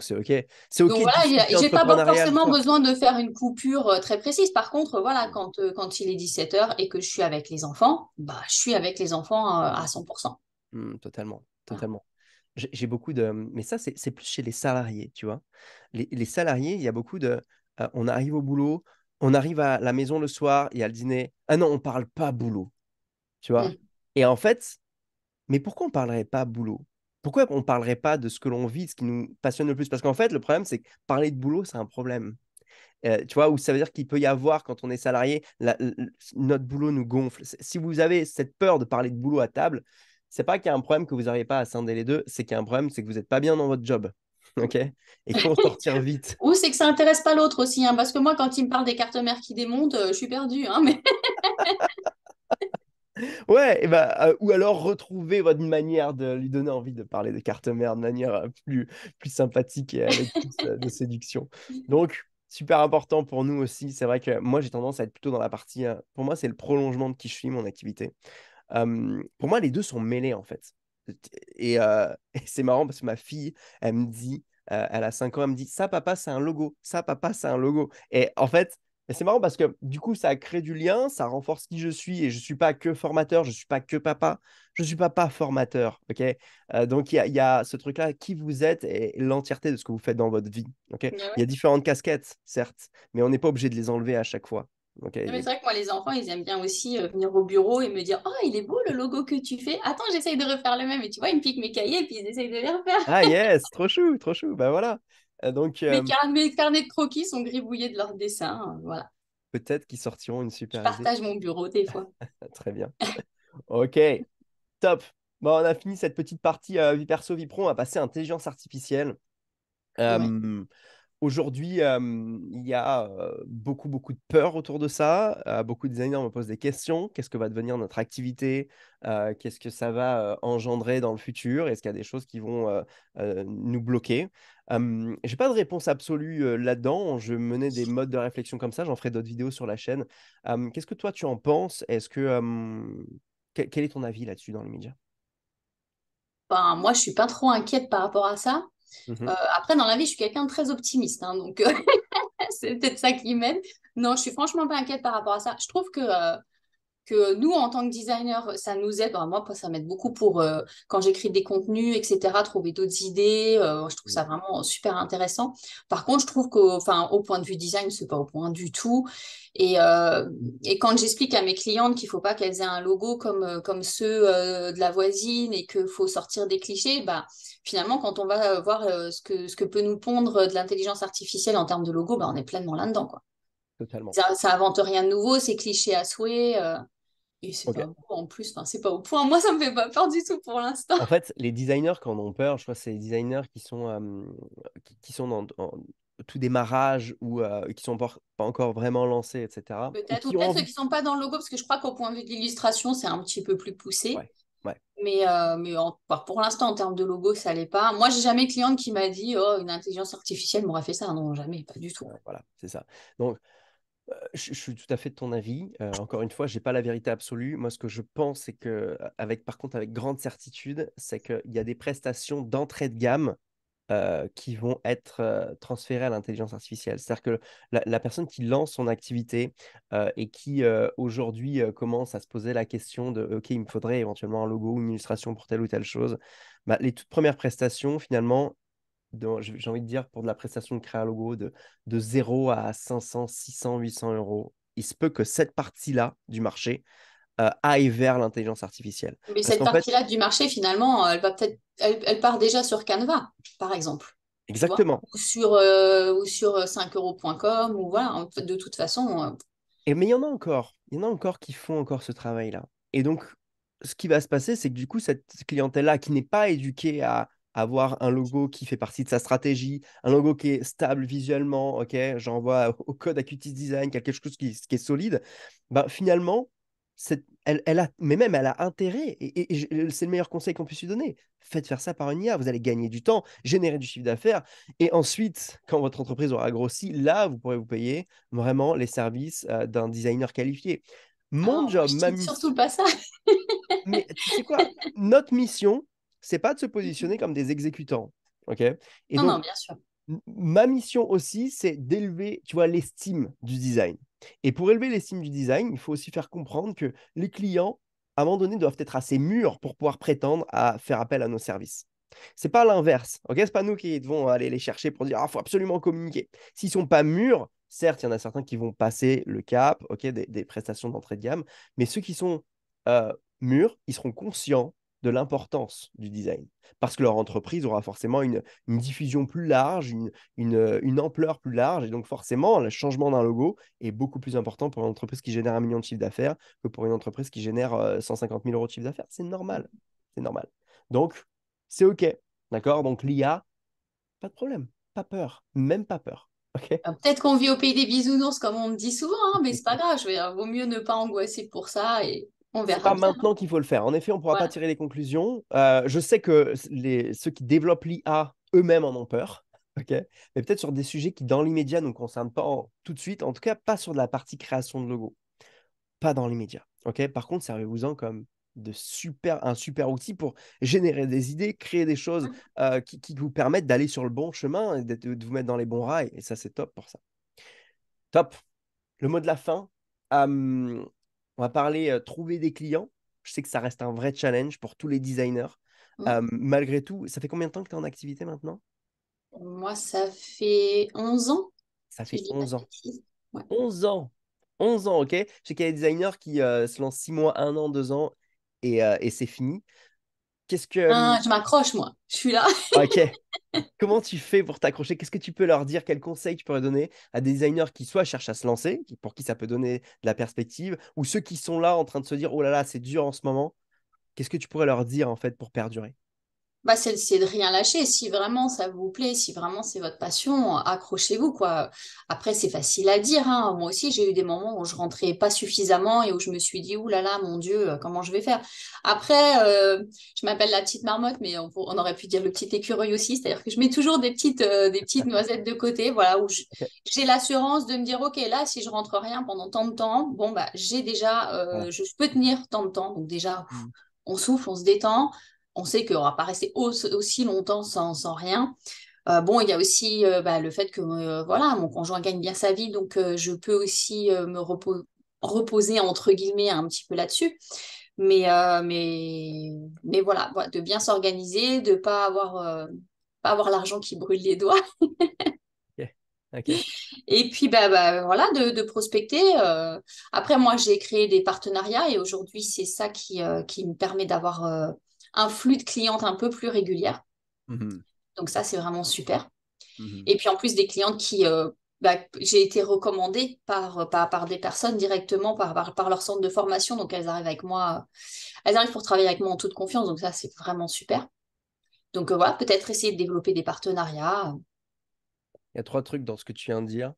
c'est OK. C'est OK
donc
de
voilà,
discuter
j'ai pas
entrepreneuriat le
forcément
soir.
besoin de faire une coupure très précise. Par contre, voilà,
Hmm.
quand il est 17 heures et que je suis avec les enfants, bah, je suis avec les enfants à
Hmm.
100%.
Totalement,
Voilà.
totalement. J'ai beaucoup de... Mais ça, c'est plus chez les salariés, tu vois. Les salariés, il y a beaucoup de... on arrive au boulot, on arrive à la maison le soir et à le dîner. Ah non, on parle pas boulot, tu vois.
Mm.
Et en fait, mais pourquoi on parlerait pas boulot? Pourquoi on parlerait pas de ce que l'on vit, de ce qui nous passionne le plus? Parce qu'en fait, le problème, c'est que parler de boulot, c'est un problème. Tu vois, où ça veut dire qu'il peut y avoir, quand on est salarié, notre boulot nous gonfle. Si vous avez cette peur de parler de boulot à table, c'est pas qu'il y a un problème que vous n'arrivez pas à scinder les deux, c'est qu'il y a un problème, c'est que vous n'êtes pas bien dans votre job. OK? Et qu'il faut en sortir vite.
Ou c'est que ça intéresse pas l'autre aussi, hein, parce que moi, quand il me parle des cartes mères qui démontent, je suis perdue, hein, mais
Ouais, et bah, ou alors retrouver votre manière de lui donner envie de parler de carte mère de manière plus sympathique et avec plus de séduction. Donc, super important pour nous aussi. C'est vrai que moi, j'ai tendance à être plutôt dans la partie. Pour moi, c'est le prolongement de qui je suis, mon activité. Pour moi, les deux sont mêlés en fait. Et c'est marrant parce que ma fille, elle me dit, elle a 5 ans, elle me dit, ça, papa, c'est un logo. Ça, papa, c'est un logo. Et en fait, Et c'est marrant parce que du coup, ça crée du lien, ça renforce qui je suis et je ne suis pas que formateur, je ne suis pas que papa, je ne suis pas formateur. Ok. Donc, il y a ce truc-là, qui vous êtes et l'entièreté de ce que vous faites dans votre vie. Ok.
Ouais,
Il y a
ouais.
différentes casquettes, certes, mais on n'est pas obligé de les enlever à chaque fois. Ok.
Non, mais c'est vrai que moi, les enfants, ils aiment bien aussi venir au bureau et me dire, oh, il est beau le logo que tu fais. Attends, j'essaye de refaire le même. Et tu vois, ils me piquent mes cahiers et puis ils essayent de les refaire.
Ah yes, trop chou, trop chou. Ben voilà. Donc,
Mes carnets de croquis sont gribouillés de leurs dessins. Voilà.
peut-être qu'ils sortiront une
Je
super idée.
partage mon bureau des fois.
Très bien. Ok, top. Bon, on a fini cette petite partie vie perso, vie pro. On va passer à intelligence artificielle.
Ouais.
Euh, Aujourd'hui, il y a beaucoup, beaucoup de peur autour de ça. Beaucoup de designers me posent des questions. Qu'est-ce que va devenir notre activité? Qu'est-ce que ça va engendrer dans le futur? Est-ce qu'il y a des choses qui vont nous bloquer? J'ai pas de réponse absolue là-dedans. Je menais des modes de réflexion comme ça. J'en ferai d'autres vidéos sur la chaîne. Qu'est-ce que toi, tu en penses? Quel est ton avis là-dessus dans les médias?
Enfin, moi, je suis pas trop inquiète par rapport à ça.
Mhm.
Après, dans la vie, je suis quelqu'un de très optimiste, hein, donc c'est peut-être ça qui m'aide. Non, je suis franchement pas inquiète par rapport à ça. Je trouve que nous, en tant que designer, ça nous aide. Enfin, moi, ça m'aide beaucoup pour quand j'écris des contenus, etc., trouver d'autres idées. Je trouve ça vraiment super intéressant. Par contre, je trouve enfin, au point de vue design, c'est pas au point du tout. Et, euh, et quand j'explique à mes clientes qu'il faut pas qu'elles aient un logo comme ceux de la voisine et qu'il faut sortir des clichés, bah, finalement, quand on va voir ce que peut nous pondre de l'intelligence artificielle en termes de logo, bah, on est pleinement là-dedans, quoi.
Totalement.
Ça invente rien de nouveau, c'est cliché à souhait. Et c'est
Ok.
pas beau en plus, enfin, c'est pas au point. Moi, ça me fait pas peur du tout pour l'instant.
En fait, les designers, quand on ont peur, je crois que c'est les designers qui sont en tout démarrage ou qui sont pas encore vraiment lancés, etc. Et
Peut-être, ou
qui ont
peut-être ceux
envie.
qui sont pas dans le logo, parce que je crois qu'au point de vue de l'illustration, c'est un petit peu plus poussé.
Ouais, ouais,
Mais pour l'instant, en termes de logo, ça l'est pas. Moi, j'ai jamais cliente qui m'a dit, oh, une intelligence artificielle m'aurait fait ça. Non, jamais, pas du tout.
voilà, c'est ça. Donc, je suis tout à fait de ton avis. Encore une fois, j'ai pas la vérité absolue. Moi, ce que je pense, c'est que, par contre, avec grande certitude, c'est qu'il y a des prestations d'entrée de gamme qui vont être transférées à l'intelligence artificielle. C'est-à-dire que la personne qui lance son activité et qui aujourd'hui commence à se poser la question de, OK, il me faudrait éventuellement un logo ou une illustration pour telle ou telle chose, bah, les toutes premières prestations, finalement, j'ai envie de dire, pour de la prestation de créer un logo de 0 à 500, 600, 800 euros, il se peut que cette partie-là du marché aille vers l'intelligence artificielle.
Mais
Parce
cette
qu'en fait,
partie-là du marché, finalement, elle part déjà sur Canva, par exemple. Tu vois,
exactement.
ou sur 5euros.com, ou voilà. De toute façon,
Mais il y en a encore. Il y en a encore qui font encore ce travail-là. Et donc, ce qui va se passer, c'est que du coup, cette clientèle-là qui n'est pas éduquée à avoir un logo qui fait partie de sa stratégie, un logo qui est stable visuellement, ok, j'envoie au code Acuity Design, quelque chose qui est solide, ben, finalement, mais même elle a intérêt, et c'est le meilleur conseil qu'on puisse lui donner. Faites faire ça par une IA, vous allez gagner du temps, générer du chiffre d'affaires, et ensuite, quand votre entreprise aura grossi, là, vous pourrez vous payer vraiment les services d'un designer qualifié.
ah
Mon
non, moi,
job,
je
ma
dis surtout
mission,
pas ça.
mais tu sais quoi? Notre mission, c'est pas de se positionner comme des exécutants, ok? Et
Non, non,
donc,
bien sûr.
ma mission aussi, c'est d'élever, tu vois, l'estime du design. Et pour élever l'estime du design, il faut aussi faire comprendre que les clients, à un moment donné, doivent être assez mûrs pour pouvoir prétendre à faire appel à nos services. C'est pas l'inverse, ok? C'est pas nous qui devons aller les chercher pour dire, ah, faut absolument communiquer. S'ils sont pas mûrs, certes, il y en a certains qui vont passer le cap, ok, des prestations d'entrée de gamme, mais ceux qui sont mûrs, ils seront conscients de l'importance du design. Parce que leur entreprise aura forcément une diffusion plus large, une ampleur plus large. Et donc, forcément, le changement d'un logo est beaucoup plus important pour une entreprise qui génère 1 million de chiffre d'affaires que pour une entreprise qui génère 150 000 euros de chiffre d'affaires. C'est normal. C'est normal. Donc, c'est OK. D'accord? Donc, l'IA, pas de problème. Pas peur. Même pas peur. OK?
Peut-être qu'on vit au pays des bisounours, comme on me dit souvent, hein, mais c'est pas grave. Je veux dire, vaut mieux ne pas angoisser pour ça et on
C'est
verra
pas
bien.
maintenant qu'il faut le faire. En effet, on ne pourra pas
Voilà.
tirer les conclusions. Je sais que ceux qui développent l'IA eux-mêmes en ont peur. OK? Mais peut-être sur des sujets qui, dans l'immédiat, ne nous concernent pas tout de suite. En tout cas, pas sur la partie création de logo. Pas dans l'immédiat. OK? Par contre, servez-vous-en comme un super outil pour générer des idées, créer des choses qui vous permettent d'aller sur le bon chemin et de vous mettre dans les bons rails. Et ça, c'est top pour ça. Top. Le mot de la fin, on va parler trouver des clients. Je sais que ça reste un vrai challenge pour tous les designers.
Mm.
Malgré tout, ça fait combien de temps que tu es en activité maintenant?
Moi, ça fait 11 ans,
Ça
si je
fait
dis pas de
11 ans.
bêtises. Ouais.
11 ans! 11 ans, ok? Je sais qu'il y a des designers qui se lancent 6 mois, 1 an, 2 ans et c'est fini. Qu'est-ce que...
Je m'accroche, moi. Je suis là.
ok. Comment tu fais pour t'accrocher? Qu'est-ce que tu peux leur dire? Quels conseils tu pourrais donner à des designers qui soit cherchent à se lancer, pour qui ça peut donner de la perspective, ou ceux qui sont là en train de se dire, oh là là, c'est dur en ce moment. Qu'est-ce que tu pourrais leur dire en fait pour perdurer?
Bah, c'est de rien lâcher. Si vraiment ça vous plaît, si vraiment c'est votre passion, accrochez-vous, quoi. Après, c'est facile à dire, hein. Moi aussi, j'ai eu des moments où je rentrais pas suffisamment et où je me suis dit, ouh là là, mon Dieu, comment je vais faire? Après, je m'appelle la petite marmotte, mais on aurait pu dire le petit écureuil aussi. C'est-à-dire que je mets toujours des petites noisettes de côté, voilà, où
Ok.
j'ai l'assurance de me dire, OK, là, si je rentre rien pendant tant de temps, bon, bah, j'ai déjà,
Voilà.
je peux tenir tant de temps. Donc déjà,
Mm.
on souffle, on se détend. On sait qu'on ne va pas rester aussi longtemps sans rien. Bon, il y a aussi bah, le fait que voilà, mon conjoint gagne bien sa vie, donc je peux aussi reposer entre guillemets un petit peu là-dessus. Mais, euh, mais, mais voilà, de bien s'organiser, de pas avoir l'argent qui brûle les doigts.
Ok. Ok.
Et puis voilà, de prospecter. Après, moi, j'ai créé des partenariats et aujourd'hui, c'est ça qui me permet d'avoir un flux de clientes un peu plus régulière.
Mhm.
Donc ça, c'est vraiment super.
Mhm.
Et puis en plus des clientes j'ai été recommandée par des personnes directement par leur centre de formation. Donc elles arrivent avec moi, elles arrivent pour travailler avec moi en toute confiance. Donc ça, c'est vraiment super. Donc voilà, peut-être essayer de développer des partenariats.
Il y a trois trucs dans ce que tu viens de dire.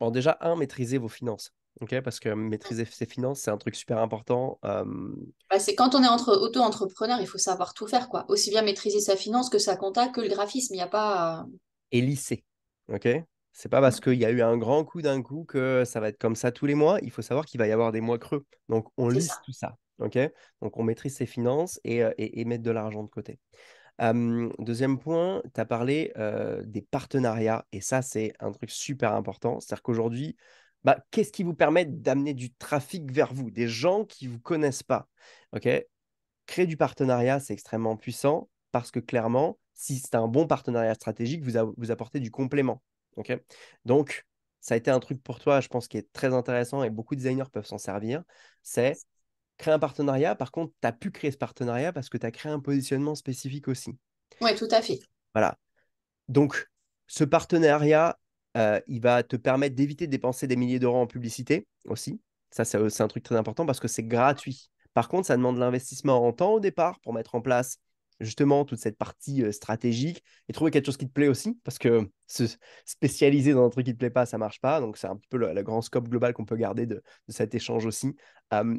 Bon, déjà, un, maîtriser vos finances. Ok, parce que maîtriser ses finances, c'est un truc super important.
Bah, c'est quand on est auto-entrepreneur, il faut savoir tout faire, quoi. Aussi bien maîtriser sa finance que sa compta que le graphisme. Il n'y a pas.
Et lisser. Ok? C'est pas parce qu'il y a eu un grand coup d'un coup que ça va être comme ça tous les mois. Il faut savoir qu'il va y avoir des mois creux. Donc, on
C'est
lisse
ça.
tout ça. Ok? Donc, on maîtrise ses finances et mettre de l'argent de côté. Deuxième point, tu as parlé des partenariats. Et ça, c'est un truc super important. C'est-à-dire qu'aujourd'hui, bah, qu'est-ce qui vous permet d'amener du trafic vers vous, des gens qui ne vous connaissent pas? Ok? Créer du partenariat, c'est extrêmement puissant parce que clairement, si c'est un bon partenariat stratégique, vous apportez du complément. Ok. Donc, ça a été un truc pour toi, je pense, qui est très intéressant et beaucoup de designers peuvent s'en servir. C'est créer un partenariat. Par contre, tu as pu créer ce partenariat parce que tu as créé un positionnement spécifique aussi.
Oui, tout à fait.
Voilà. Donc, ce partenariat, il va te permettre d'éviter de dépenser des milliers d'euros en publicité aussi. Ça, c'est un truc très important parce que c'est gratuit. Par contre, ça demande de l'investissement en temps au départ pour mettre en place justement toute cette partie stratégique et trouver quelque chose qui te plaît aussi parce que se spécialiser dans un truc qui ne te plaît pas, ça marche pas. Donc, c'est un petit peu le grand scope global qu'on peut garder de cet échange aussi.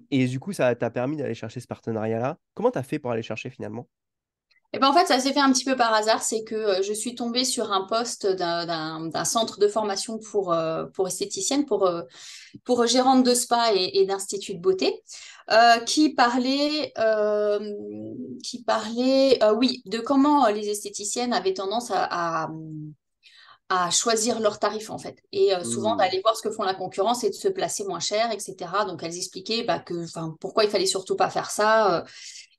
Et du coup, ça t'a permis d'aller chercher ce partenariat-là. Comment tu as fait pour aller chercher finalement?
Et ben en fait, ça s'est fait un petit peu par hasard. C'est que je suis tombée sur un poste d'un centre de formation pour esthéticienne, pour gérante de spa et d'institut de beauté, qui parlait oui, de comment les esthéticiennes avaient tendance à choisir leurs tarifs en fait. Et souvent
Hmm.
d'aller voir ce que font la concurrence et de se placer moins cher, etc. Donc elles expliquaient pourquoi il fallait surtout pas faire ça.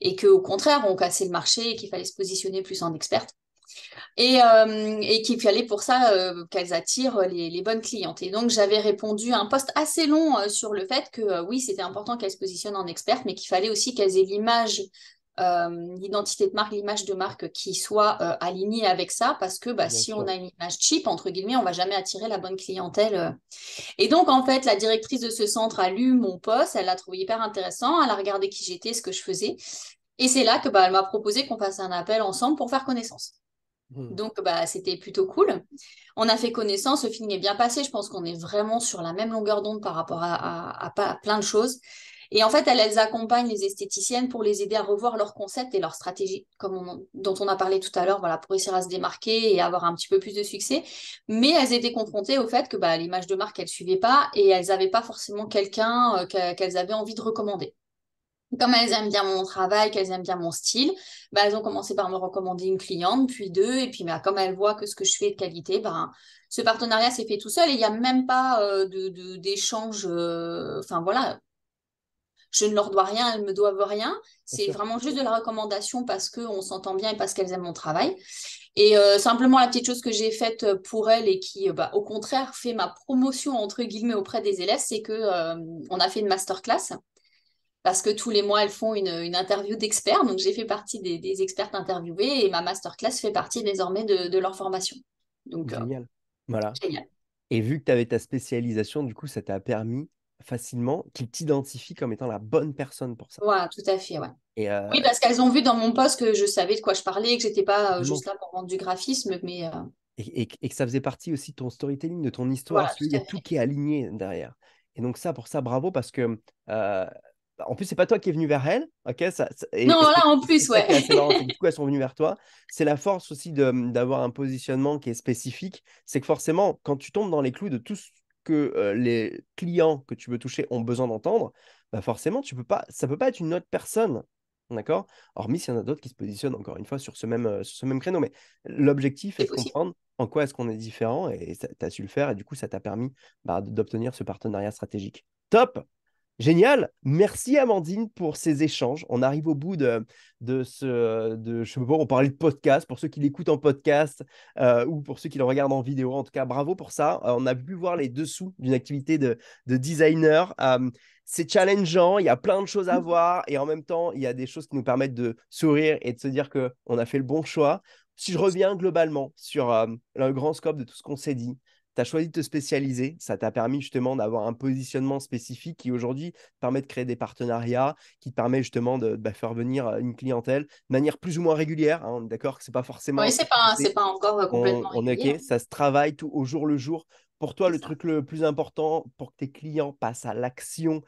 Et qu'au contraire, on cassait le marché et qu'il fallait se positionner plus en experte. Et qu'il fallait pour ça qu'elles attirent les bonnes clientes. Et donc, j'avais répondu à un post assez long sur le fait que oui, c'était important qu'elles se positionnent en experte, mais qu'il fallait aussi qu'elles aient l'identité de marque, l'image de marque qui soit alignée avec ça, parce que
Bien
si on
sûr.
a une image cheap, entre guillemets, on va jamais attirer la bonne clientèle. Et donc, en fait, la directrice de ce centre a lu mon post, elle l'a trouvé hyper intéressant, elle a regardé qui j'étais, ce que je faisais. Et c'est là que elle m'a proposé qu'on fasse un appel ensemble pour faire connaissance.
Hmm.
Donc, c'était plutôt cool. On a fait connaissance, le feeling est bien passé. Je pense qu'on est vraiment sur la même longueur d'onde par rapport à plein de choses. Et en fait, elles accompagnent les esthéticiennes pour les aider à revoir leur concept et leur stratégie, dont on a parlé tout à l'heure, voilà, pour réussir à se démarquer et avoir un petit peu plus de succès. Mais elles étaient confrontées au fait que l'image de marque, elles ne suivaient pas et elles n'avaient pas forcément quelqu'un qu'elles avaient envie de recommander. Comme elles aiment bien mon travail, qu'elles aiment bien mon style, bah, elles ont commencé par me recommander une cliente, puis deux, et puis bah, comme elles voient que ce que je fais est de qualité, bah, ce partenariat s'est fait tout seul et il n'y a même pas d'échange. Enfin voilà, je ne leur dois rien, elles me doivent rien.
Bien
C'est
sûr.
vraiment juste de la recommandation parce qu'on s'entend bien et parce qu'elles aiment mon travail. Et simplement la petite chose que j'ai faite pour elles et qui, bah, au contraire, fait ma promotion entre guillemets auprès des élèves, c'est que on a fait une masterclass parce que tous les mois, elles font une interview d'experts. Donc, j'ai fait partie des expertes interviewées et ma masterclass fait partie désormais de leur formation. Donc,
Génial. Voilà.
génial.
Et vu que tu avais ta spécialisation, du coup, ça t'a permis facilement qu'ils t'identifient comme étant la bonne personne pour ça.
Voilà, tout à fait, ouais.
Et
Oui, parce qu'elles ont vu dans mon poste que je savais de quoi je parlais, que j'étais pas
totalement.
juste là pour vendre du graphisme, mais
Et que ça faisait partie aussi de ton storytelling, de ton histoire,
voilà,
parce qu'il
tout
y a
à
tout
fait.
qui est aligné derrière. Et donc ça, pour ça, bravo, parce que en plus, c'est pas toi qui es venu vers elle, ok?
Non,
Et
là, en
c'est
plus,
ça
ouais.
qui est assez marrant, c'est que du coup, elles sont venues vers toi. C'est la force aussi d'avoir un positionnement qui est spécifique. C'est que forcément, quand tu tombes dans les clous de tout ce que les clients que tu veux toucher ont besoin d'entendre, bah forcément, ça peut pas être une autre personne. D'accord? Hormis s'il y en a d'autres qui se positionnent encore une fois sur ce même créneau. Mais l'objectif est
C'est
de
possible.
comprendre en quoi est-ce qu'on est différent et tu as su le faire et du coup, ça t'a permis d'obtenir ce partenariat stratégique. Top! Génial. Merci Amandine pour ces échanges. On arrive au bout je sais pas, on parlait de podcast pour ceux qui l'écoutent en podcast ou pour ceux qui le regardent en vidéo. En tout cas, bravo pour ça. On a pu voir les dessous d'une activité de designer. C'est challengeant, il y a plein de choses à voir et en même temps, il y a des choses qui nous permettent de sourire et de se dire qu'on a fait le bon choix. Si je reviens globalement sur le grand scope de tout ce qu'on s'est dit, tu as choisi de te spécialiser, ça t'a permis justement d'avoir un positionnement spécifique qui aujourd'hui te permet de créer des partenariats, qui te permet justement de faire venir une clientèle de manière plus ou moins régulière. Hein, on est d'accord que c'est pas forcément
Oui,
un truc qui se
c'est
fait.
pas encore complètement
On est
régulier,
OK,
hein.
ça se travaille tout au jour le jour. Pour toi,
C'est
le
ça.
truc le plus important pour que tes clients passent à l'action,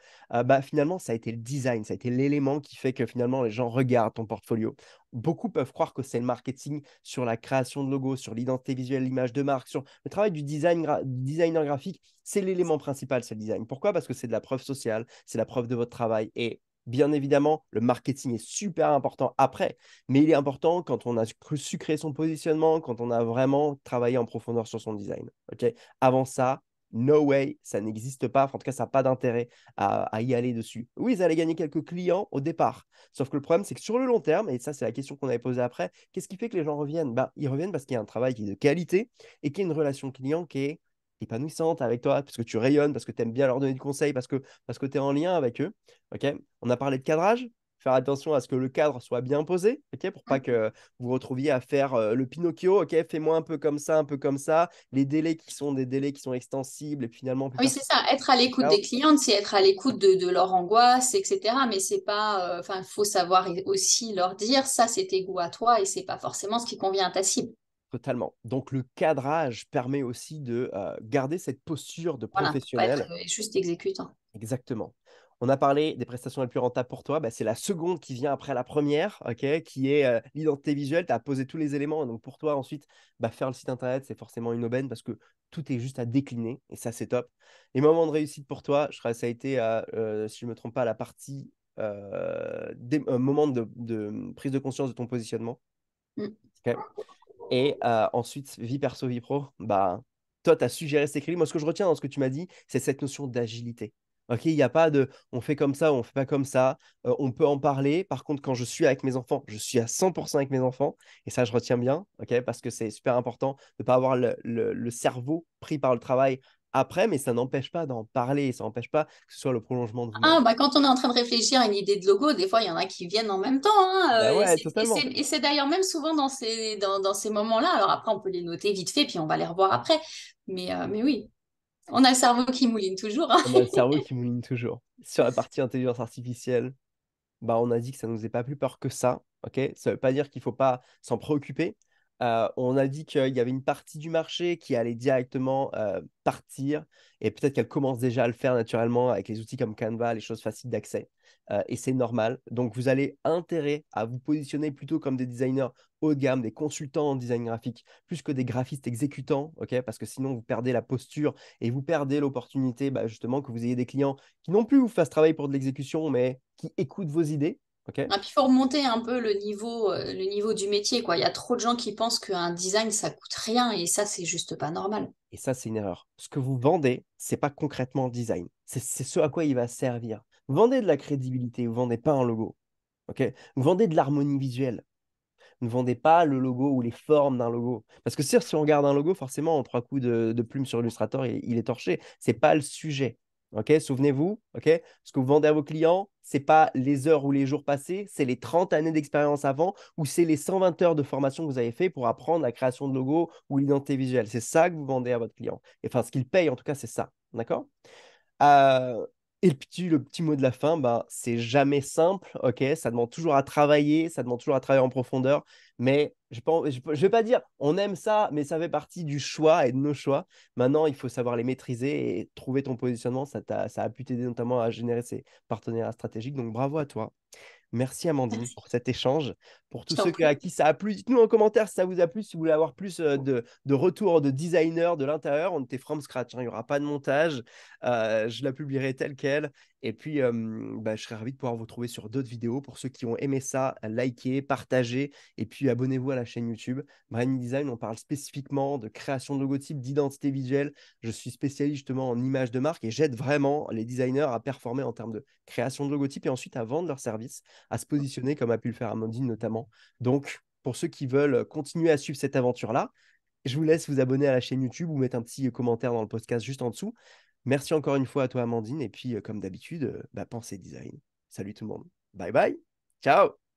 finalement, ça a été le design, ça a été l'élément qui fait que finalement les gens regardent ton portfolio. Beaucoup peuvent croire que c'est le marketing sur la création de logos, sur l'identité visuelle, l'image de marque, sur le travail du designer graphique. C'est l'élément principal, c'est le design. Pourquoi? Parce que c'est de la preuve sociale, c'est la preuve de votre travail. Et bien évidemment, le marketing est super important après. Mais il est important quand on a su créer son positionnement, quand on a vraiment travaillé en profondeur sur son design. Ok. Avant ça, no way, ça n'existe pas. Enfin, en tout cas, ça n'a pas d'intérêt à y aller dessus. Oui, ils allaient gagner quelques clients au départ. Sauf que le problème, c'est que sur le long terme, et ça, c'est la question qu'on avait posée après, qu'est-ce qui fait que les gens reviennent? Ils reviennent parce qu'il y a un travail qui est de qualité et qu'il y a une relation client qui est épanouissante avec toi, parce que tu rayonnes, parce que tu aimes bien leur donner du conseil, parce que tu es en lien avec eux. Ok. On a parlé de cadrage, faire attention à ce que le cadre soit bien posé, ok, pour pas que vous vous retrouviez à faire le Pinocchio, ok, fais-moi un peu comme ça, les délais qui sont des délais qui sont extensibles, et puis finalement plus
Oui, c'est
personne.
ça. Être à l'écoute des clientes, c'est être à l'écoute de leur angoisse, etc. Mais c'est pas, enfin, il faut savoir aussi leur dire, ça, c'est tes goûts à toi et c'est pas forcément ce qui convient à ta cible.
Totalement. Donc le cadrage permet aussi de garder cette posture de
Voilà, faut pas être
professionnel.
juste exécutant.
Exactement. On a parlé des prestations les plus rentables pour toi. C'est la seconde qui vient après la première, ok, qui est l'identité visuelle. Tu as posé tous les éléments. Donc pour toi, ensuite, faire le site internet, c'est forcément une aubaine parce que tout est juste à décliner. Et ça, c'est top. Les moments de réussite pour toi, je crois que ça a été, si je ne me trompe pas, la partie des moments de prise de conscience de ton positionnement.
Mm.
Ok. Et ensuite, vie perso, vie pro, toi, tu as su gérer ces crédits. Moi, ce que je retiens dans ce que tu m'as dit, c'est cette notion d'agilité. Ok, il n'y a pas de on fait comme ça ou on fait pas comme ça. On peut en parler. Par contre, quand je suis avec mes enfants, je suis à 100% avec mes enfants. Et ça, je retiens bien, ok, parce que c'est super important de ne pas avoir le cerveau pris par le travail après, mais ça n'empêche pas d'en parler. Ça n'empêche pas que ce soit le prolongement de vous-même.
Ah, bah, quand on est en train de réfléchir à une idée de logo, des fois, il y en a qui viennent en même temps, hein,
Bah ouais, totalement.
et c'est d'ailleurs même souvent dans ces moments-là. Alors après, on peut les noter vite fait, puis on va les revoir après. Mais oui, on a le cerveau qui mouline toujours, hein.
On a le cerveau qui mouline toujours. Sur la partie intelligence artificielle, on a dit que ça ne nous faisait pas plus peur que ça. Ok, ça ne veut pas dire qu'il ne faut pas s'en préoccuper. On a dit qu'il y avait une partie du marché qui allait directement partir et peut-être qu'elle commence déjà à le faire naturellement avec les outils comme Canva, les choses faciles d'accès. et c'est normal. Donc, vous allez intérêt à vous positionner plutôt comme des designers haut de gamme, des consultants en design graphique, plus que des graphistes exécutants, ok? Parce que sinon, vous perdez la posture et vous perdez l'opportunité, justement, que vous ayez des clients qui non plus vous fassent travailler pour de l'exécution, mais qui écoutent vos idées, ok?
Ah, puis il faut remonter un peu le niveau du métier, quoi. Il y a trop de gens qui pensent qu'un design, ça coûte rien et ça, c'est juste pas normal.
Et ça, c'est une erreur. Ce que vous vendez, c'est pas concrètement le design. C'est ce à quoi il va servir. Vous vendez de la crédibilité, vous vendez pas un logo. Ok. Vous vendez de l'harmonie visuelle. Ne vendez pas le logo ou les formes d'un logo. Parce que si on regarde un logo, forcément, en trois coups de plume sur Illustrator, il est torché. C'est pas le sujet. Ok, souvenez-vous, ok, ce que vous vendez à vos clients, c'est pas les heures ou les jours passés, c'est les 30 années d'expérience avant ou c'est les 120 heures de formation que vous avez fait pour apprendre la création de logo ou l'identité visuelle. C'est ça que vous vendez à votre client. Et enfin, ce qu'il paye, en tout cas, c'est ça. D'accord? Euh, et le petit mot de la fin, c'est jamais simple, ok? Ça demande toujours à travailler, ça demande toujours à travailler en profondeur, mais je vais pas dire on aime ça, mais ça fait partie du choix et de nos choix. Maintenant, il faut savoir les maîtriser et trouver ton positionnement. Ça a pu t'aider notamment à générer ces partenariats stratégiques. Donc bravo à toi. Merci Amandine
Merci.
pour cet échange. Pour
Je
tous
t'en
ceux à
prie.
qui ça a plu, dites-nous en commentaire si ça vous a plu, si vous voulez avoir plus de retours de designers de l'intérieur. On était from scratch, hein, il n'y aura pas de montage. Je la publierai telle qu'elle. Et puis, je serais ravi de pouvoir vous retrouver sur d'autres vidéos. Pour ceux qui ont aimé ça, likez, partagez. Et puis, abonnez-vous à la chaîne YouTube. Brand Design, on parle spécifiquement de création de logotypes, d'identité visuelle. Je suis spécialiste justement en images de marque et j'aide vraiment les designers à performer en termes de création de logotypes et ensuite à vendre leurs services, à se positionner comme a pu le faire Amandine notamment. Donc, pour ceux qui veulent continuer à suivre cette aventure-là, je vous laisse vous abonner à la chaîne YouTube ou mettre un petit commentaire dans le podcast juste en dessous. Merci encore une fois à toi, Amandine. Et puis, comme d'habitude, pensez design. Salut tout le monde. Bye bye. Ciao.